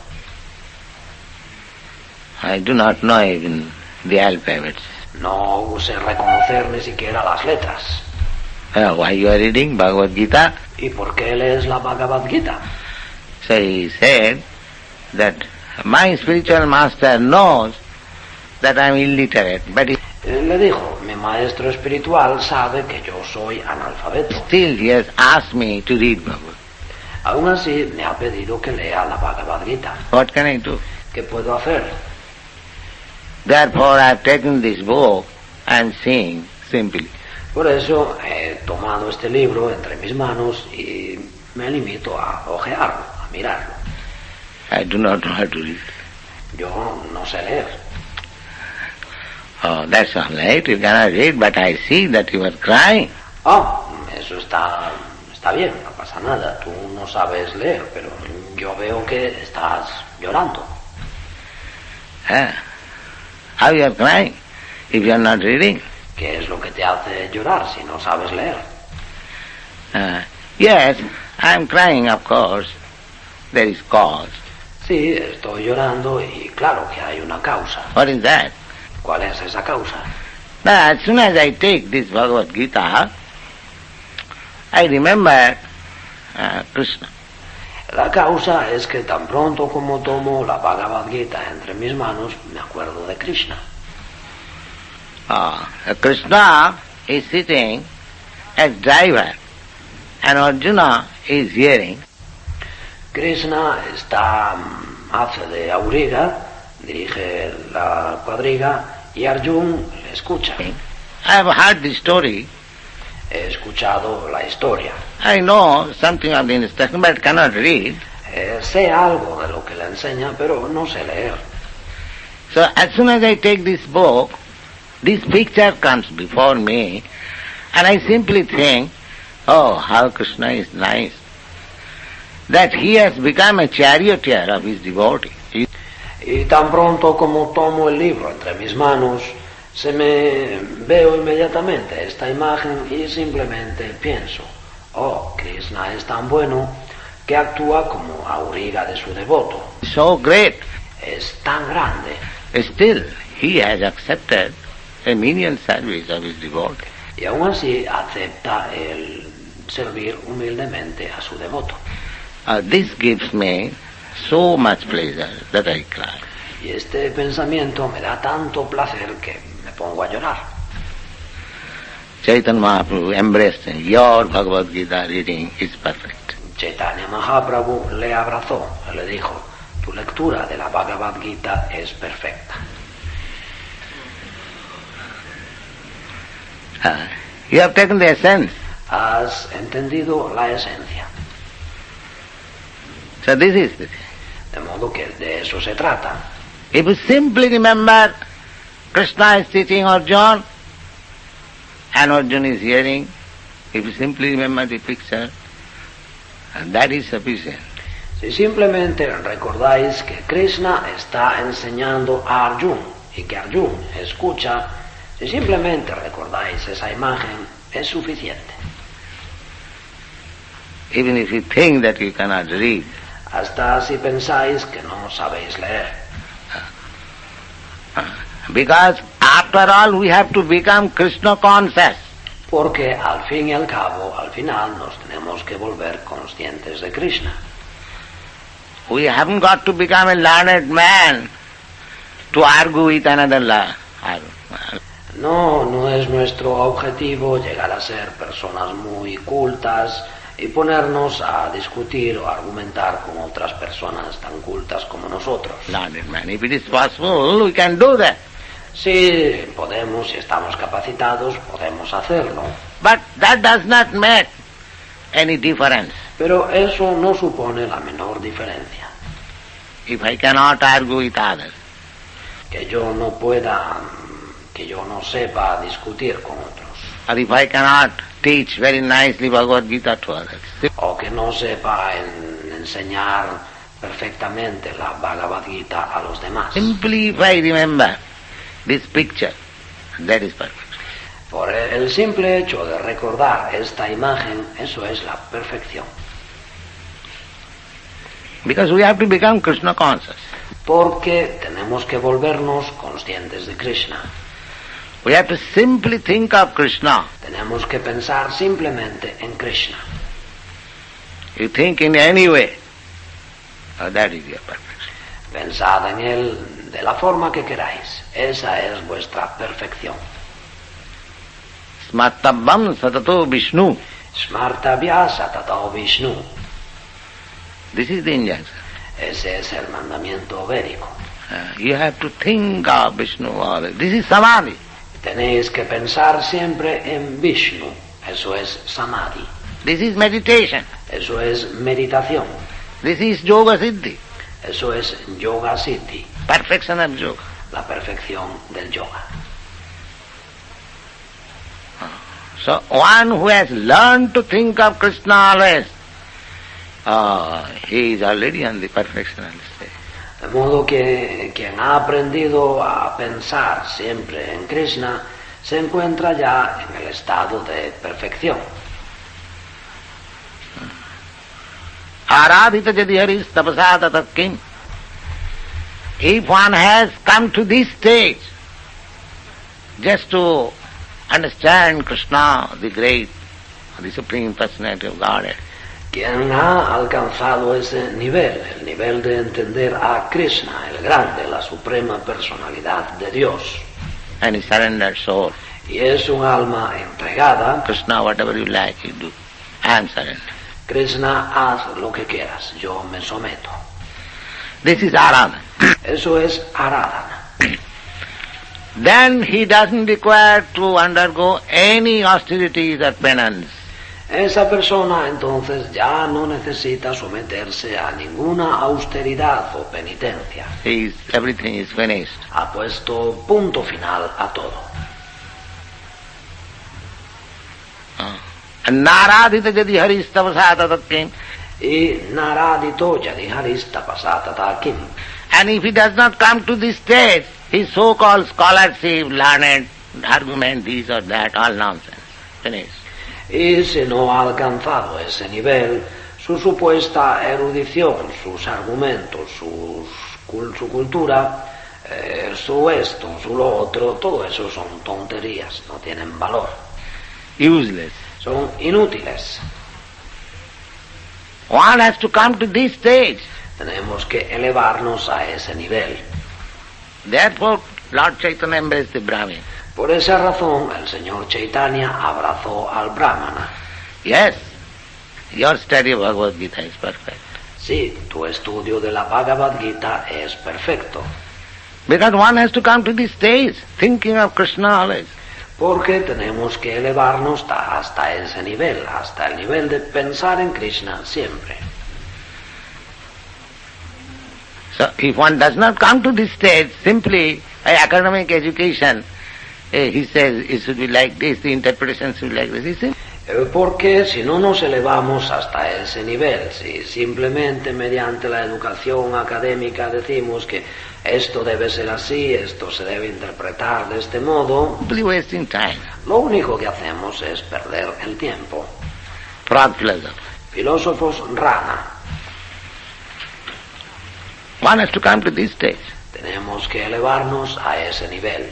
I do not know even the alphabets. No sé reconocer ni siquiera las letras. Why you are reading Bhagavad Gita? ¿Y por qué lees la Bhagavad Gita? So he said that my spiritual master knows that I am illiterate, but Le dijo, mi maestro espiritual sabe que yo soy analfabeto. still he has asked me to read Bhagavad. Aún así me ha pedido que lea la Bhagavad Gita. What can I do? ¿Qué puedo hacer? Therefore I have taken this book and seeing simply. Por eso he tomado este libro entre mis manos y me limito a ojearlo, a mirarlo. I do not know how to read. Yo no sé leer. Oh, that's all right, you cannot read, but I see that you are crying. Eso está bien, no pasa nada. Tú no sabes leer, pero yo veo que estás llorando. How you are crying if you are not reading? ¿Qué es lo que te hace llorar si no sabes leer? Yes, I am crying, of course. There is cause. Sí, estoy llorando y claro que hay una causa. What is that? ¿Cuál es esa causa? Now, as soon as I take this Bhagavad Gita, I remember Krishna. La causa es que tan pronto como tomo la Bhagavad Gita entre mis manos, me acuerdo de Krishna. Krishna is sitting as driver and Arjuna is hearing. Krishna hace de auriga, dirige la cuadriga y Arjuna le escucha. I have heard the story. He escuchado la historia. I know something of the instruction but cannot read. Sé algo de lo que le enseña, pero no sé leer. So as soon as I take this book, this picture comes before me and I simply think, oh, how Krishna is nice. That he has become a charioteer of his devotee. Y tan pronto como tomo el libro entre mis manos, se me veo inmediatamente esta imagen y simplemente pienso, Krishna es tan bueno que actúa como auriga de su devoto. So great. Es tan grande. Still, he has accepted a menial service of his devotee. Y aún así acepta el servir humildemente a su devoto. This gives me so much pleasure that I cry. Y este pensamiento me da tanto placer que me pongo a llorar. Chaitanya Mahaprabhu embraced him. Your Bhagavad Gita reading is perfect. Chaitanya Mahaprabhu le abrazó, le dijo, tu lectura de la Bhagavad Gita es perfecta. You have taken the essence. Has entendido la esencia. So this is the thing. De modo que de eso se trata. If you simply remember Krishna is teaching Arjuna and Arjuna is hearing, if you simply remember the picture, that is sufficient. Si simplemente recordáis que Krishna está enseñando a Arjuna y que Arjuna escucha, si simplemente recordáis esa imagen, es suficiente. Even if you think that you cannot read, hasta si pensáis que no sabéis leer. Because after all we have to become Krishna conscious. Porque al fin y al cabo, al final, nos tenemos que volver conscientes de Krishna. We haven't got to become a learned man to argue with another No es nuestro objetivo llegar a ser personas muy cultas y ponernos a discutir o argumentar con otras personas tan cultas como nosotros. Learned man. If it is possible, we can do that. Si podemos, si estamos capacitados, podemos hacerlo. But that does not make any difference. Pero eso no supone la menor diferencia. If I cannot argue with others, Que yo no pueda, que yo no sepa discutir con otros. or if I cannot teach very nicely Bhagavad Gita to others, O que no sepa enseñar perfectamente la Bhagavad Gita a los demás. simply if I remember this picture, that is perfect. Por el simple hecho de recordar esta imagen, eso es la perfección. Because we have to become Krishna conscious. Porque tenemos que volvernos conscientes de Krishna. We have to simply think of Krishna. Tenemos que pensar simplemente en Krishna. You think in any way, that is your perfection. Pensad en él de la forma que queráis. Esa es vuestra perfección. Smartabam satato Vishnu. Smartabhya satato Vishnu. This is the injunction. Ese es el mandamiento védico. You have to think of Vishnu always. This is samadhi. Tenéis que pensar siempre en Vishnu. Eso es samadhi. This is meditation. Eso es meditación. This is yoga siddhi. Eso es yoga siddhi. Perfection of yoga. La perfección del yoga. So one who has learned to think of Krishna always, he is already on the perfectional stage. De modo que quien ha aprendido a pensar siempre en Krishna se encuentra ya en el estado de perfección. Aradhita jadi haris tapasa tatat kim. If one has come to this stage, just to understand Krishna, the great, the Supreme Personality of Godhead, Quien ha alcanzado ese nivel, el nivel de entender a Krishna, el grande, la suprema personalidad de Dios, and his surrendered soul, y es un alma entregada, Krishna, whatever you like, you do. I am surrendered. Krishna, haz lo que quieras, yo me someto. This is Aradhana. Eso es Aradhana. Then he doesn't require to undergo any austerities or penance. Esa persona entonces ya no necesita someterse a ninguna austeridad o penitencia. Everything is finished. Ha puesto punto final a todo. Naradita jadi haris tapasata tatkim. Y naradito yadiharista pasata takim. And if he does not come to this stage, his so-called scholarship, learned, argument, this or that, all nonsense. Finished. Y si no ha alcanzado ese nivel, su supuesta erudición, sus argumentos, su cultura, su esto, su lo otro, todo eso son tonterías, no tienen valor. Useless. Son inútiles. One has to come to this stage. Tenemos que elevarnos a ese nivel. Therefore, Lord Chaitanya embraced the Brahmin. Por esa razón, el señor Chaitanya abrazó al Brahmana. Yes, your study of Bhagavad Gita is perfect. Sí, tu estudio de la Bhagavad Gita es perfecto. Because one has to come to this stage, thinking of Krishna always. Porque tenemos que elevarnos hasta ese nivel, hasta el nivel de pensar en Krishna siempre. So, if one does not come to this stage, simply academic education, he says it should be like this, the interpretation should be like this. You see? Porque si no nos elevamos hasta ese nivel, si simplemente mediante la educación académica decimos que esto debe ser así, esto se debe interpretar de este modo, Simply wasting time. lo único que hacemos es perder el tiempo. Frog philosopher. Filósofos rana. One has to come to this stage. Tenemos que elevarnos a ese nivel.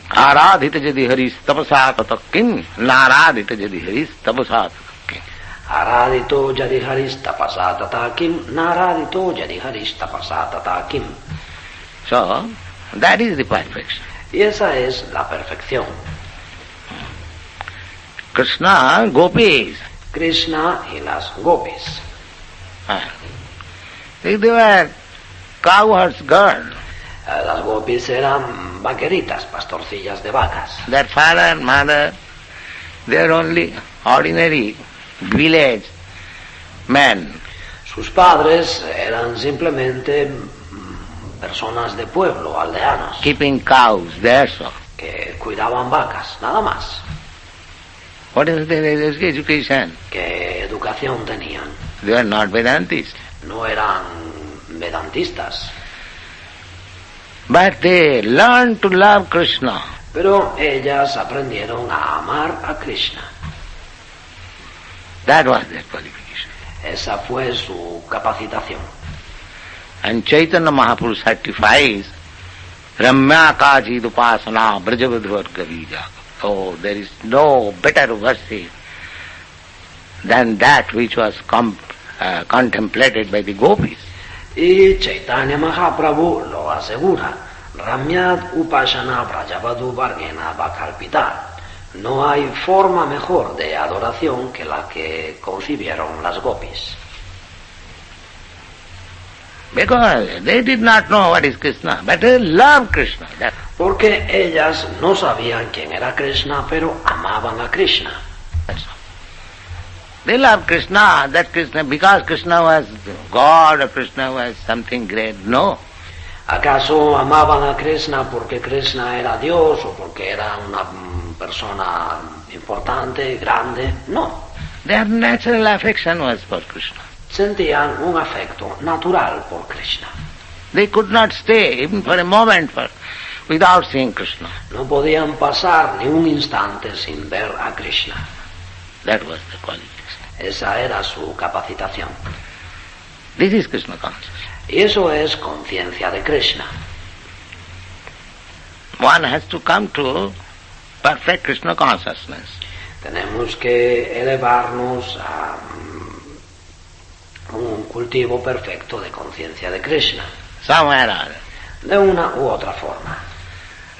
Aradhita jadi haris tapasa tatakim, naradhita jadi haris tapasa tatakim. Aradito yadiharista pasata takim, naradito yadiharista pasata takim. So, that is the perfection. Y esa es la perfección. Krishna, gopis. Krishna y las gopis. They were cowherds girls. Las gopis eran vaqueritas, pastorcillas de vacas. Their father and mother, they are only ordinary village men. Sus padres eran simplemente personas de pueblo, aldeanos, Keeping cows, that's all. que cuidaban vacas, nada más. What is their education? ¿Qué educación tenían? They are not Vedantists. No eran vedantistas, But they learned to love Krishna. pero ellas aprendieron a amar a Krishna. That was their qualification. Esa fue su capacitación. And Chaitanya Mahaprabhu certifies Ramya Kajid Upasana Brajavadvarga Bija. Oh, there is no better worship than that which was contemplated by the gopis. Y Chaitanya Mahaprabhu lo asegura. Ramyat Upasana Brajavadu Vargena Bakalpita. No hay forma mejor de adoración que la que concibieron las gopis. Because they did not know what is Krishna, but they loved Krishna. Porque ellas no sabían quién era Krishna, pero amaban a Krishna. That's all. They loved Krishna, that Krishna, because Krishna was God or Krishna was something great. No. ¿Acaso amaban a Krishna porque Krishna era Dios o porque era una persona importante, grande? No. Their natural affection was for Krishna. Sentían un afecto natural por Krishna. They could not stay even for a moment without seeing Krishna. No podían pasar ni un instante sin ver a Krishna. That was the qualification. Esa era su capacitación. This is Krishna consciousness. Y eso es conciencia de Krishna. One has to come to perfect Krishna consciousness. Tenemos que elevarnos a un cultivo perfecto de conciencia de Krishna, Somewhere or other. de una u otra forma.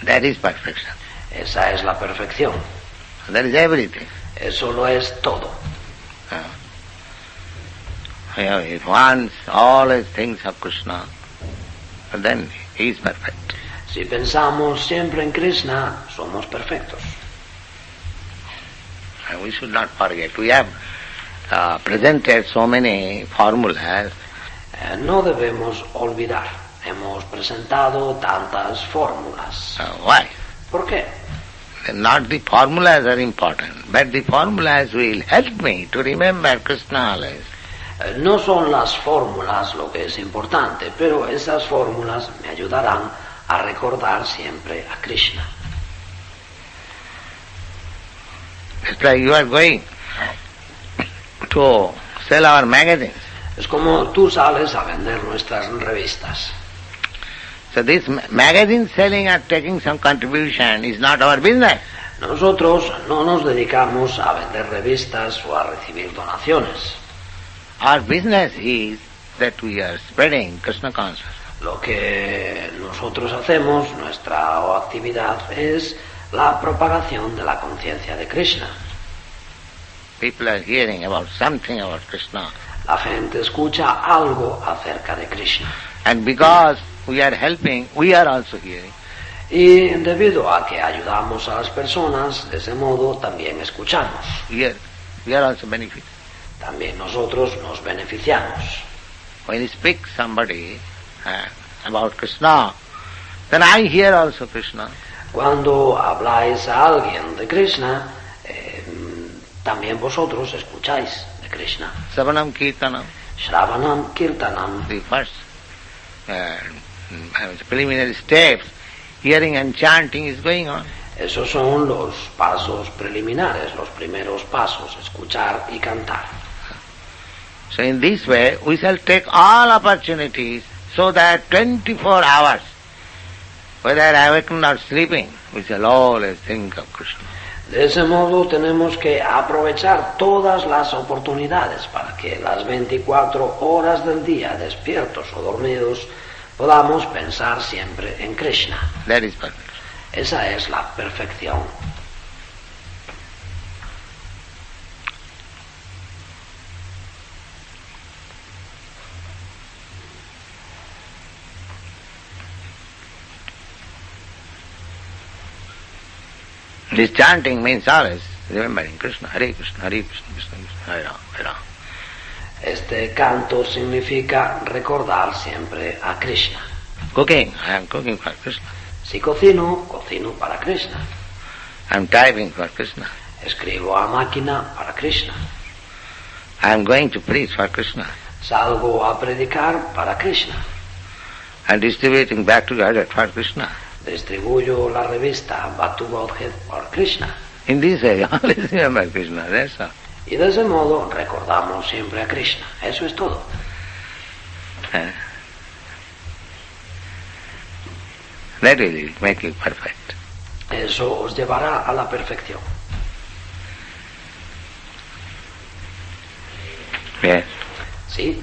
That is perfection. Esa es la perfección. That is everything. Eso lo es todo. If one always thinks of Krishna, then he is perfect. Si pensamos siempre en Krishna, somos perfectos. And we should not forget. We have presented so many formulas. No debemos olvidar. Hemos presentado tantas fórmulas. Why? ¿Por qué? Not the formulas are important, but the formulas will help me to remember Krishna always. No son las fórmulas lo que es importante, pero esas fórmulas me ayudarán a recordar siempre a Krishna. It's like you are going to sell our magazines. Es como tú sales a vender nuestras revistas. So this magazine selling or taking some contribution is not our business. Nosotros no nos dedicamos a vender revistas o a recibir donaciones. Our business is that we are spreading Krishna consciousness. Lo que nosotros hacemos, nuestra actividad, es la propagación de la conciencia de Krishna. People are hearing about something about Krishna. La gente escucha algo acerca de Krishna. And because we are helping, we are also hearing. Y debido a que ayudamos a las personas, de ese modo también escuchamos. We are also benefiting. También nosotros nos beneficiamos. When you speak somebody about Krishna, then I hear also Krishna. Cuando habláis a alguien de Krishna, también vosotros escucháis de Krishna. Savanam Kirtanam, Shravanam Kirtanam, the first preliminary steps, hearing and chanting is going on. esos son los pasos preliminares, los primeros pasos, escuchar y cantar. So in this way, we shall take all opportunities so that 24 hours, whether awakened or sleeping, we shall always think of Krishna. De ese modo tenemos que aprovechar todas las oportunidades para que las 24 horas del día, despiertos o dormidos, podamos pensar siempre en Krishna. That is perfect. Esa es la perfección. This chanting means always remembering Krishna, Hare Krishna, Hare Krishna, Krishna Krishna, Hare Ram, Hare Ram. Este canto significa recordar siempre a Krishna. Cooking, I am cooking for Krishna. Si cocino, cocino para Krishna. I am typing for Krishna. Escribo a máquina para Krishna. I am going to preach for Krishna. Salgo a predicar para Krishna. I am distributing back to God for Krishna. Distribuyo la revista Bhaktivedanta por Krishna. In this way, always remember Krishna, that's all. Y de ese modo recordamos siempre a Krishna. Eso es todo. That will make you perfect. Eso os llevará a la perfección. Yes. Sí.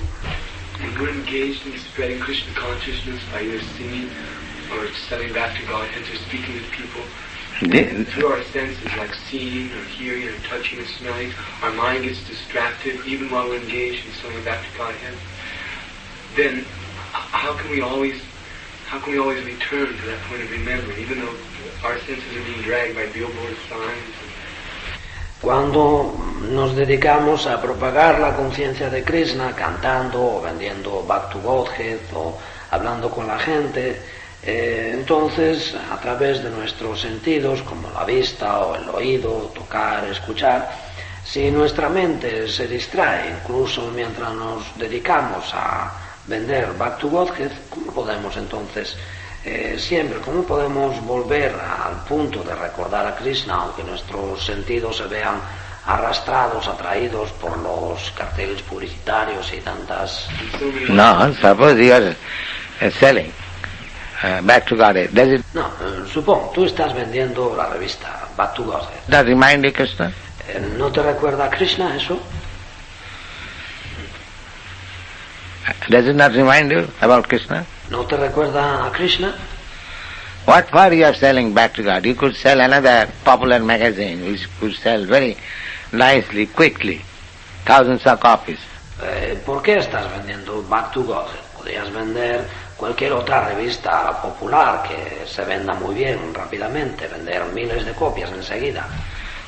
And we're engaged in spreading Krishna consciousness by either singing or selling back to God and just speaking with people. Through our senses, like seeing or hearing or touching or smelling, our mind gets distracted even while we're engaged in selling back to Godhead. Then, how can we always return to that point of remembering, even though our senses are being dragged by billboard signs? Cuando nos dedicamos a propagar la conciencia de Krishna, cantando o vendiendo Bhaktivedanta o hablando con la gente, entonces a través de nuestros sentidos, como la vista o el oído, tocar, escuchar, si nuestra mente se distrae, incluso mientras nos dedicamos a vender Bhaktivedanta, ¿cómo podemos entonces cómo podemos volver al punto de recordar a Krishna, aunque nuestros sentidos se vean arrastrados, atraídos por los carteles publicitarios y tantas... No, suppose you are selling back to God. Does it No, supongo, tú estás vendiendo la revista Back to God. not remind you Krishna? ¿No te recuerda a Krishna eso? Does it not remind you about Krishna? ¿No te recuerda a Krishna? What for you are selling back to God? You could sell another popular magazine which could sell very nicely, quickly, thousands of copies. ¿Por qué estás vendiendo Back to God? Podrías vender cualquier otra revista popular que se venda muy bien, rápidamente, vender miles de copias enseguida.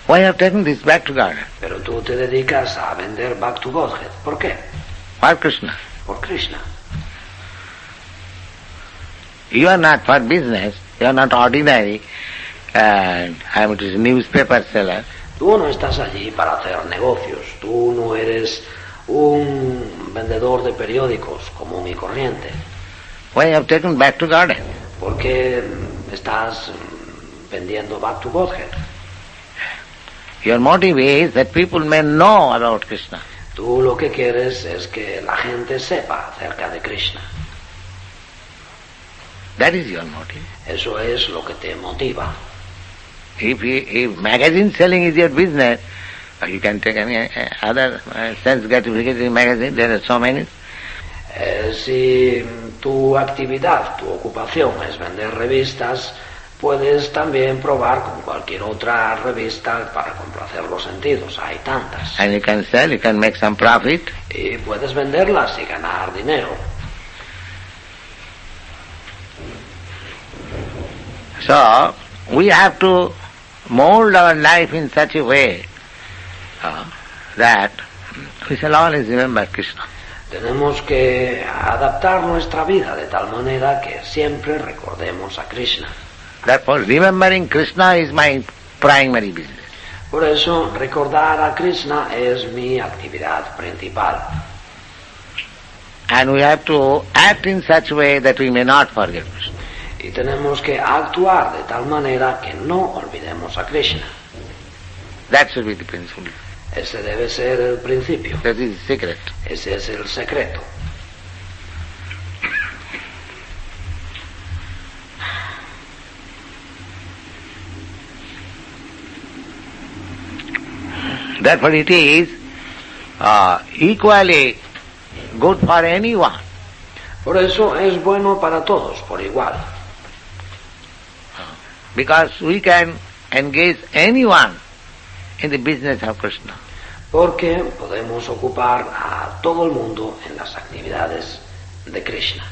Why have taken this back to God? Pero tú te dedicas a vender Back to God. ¿Por qué? For Krishna. Por Krishna. You are not for business, you are not ordinary, I am a newspaper seller. Tú no estás allí para hacer negocios, tú no eres un vendedor de periódicos común y corriente. Why have taken back to God? ¿Por qué estás vendiendo Back to God? Your motive is that people may know about Krishna. Tú lo que quieres es que la gente sepa acerca de Krishna. That is your motive. Eso es lo que te motiva. If magazine selling is your business, you can take any other sense gratification magazine, there are so many. Si tu actividad, tu ocupación es vender revistas, puedes también probar con cualquier otra revista para complacer los sentidos. Hay tantas. And you can sell, you can make some profit. Y puedes venderlas y ganar dinero. So, we have to mold our life in such a way that we shall always remember Krishna. Tenemos que adaptar nuestra vida de tal manera que siempre recordemos a Krishna. Therefore, remembering Krishna is my primary business. Por eso, recordar a Krishna es mi actividad principal. And we have to act in such a way that we may not forget Krishna. Y tenemos que actuar de tal manera que no olvidemos a Krishna. That should be the principle. Ese debe ser el principio. That is the secret. Ese es el secreto. Therefore it is equally good for anyone. Por eso es bueno para todos, por igual. Because we can engage anyone in the business of Krishna. Porque podemos ocupar a todo el mundo en las actividades de Krishna.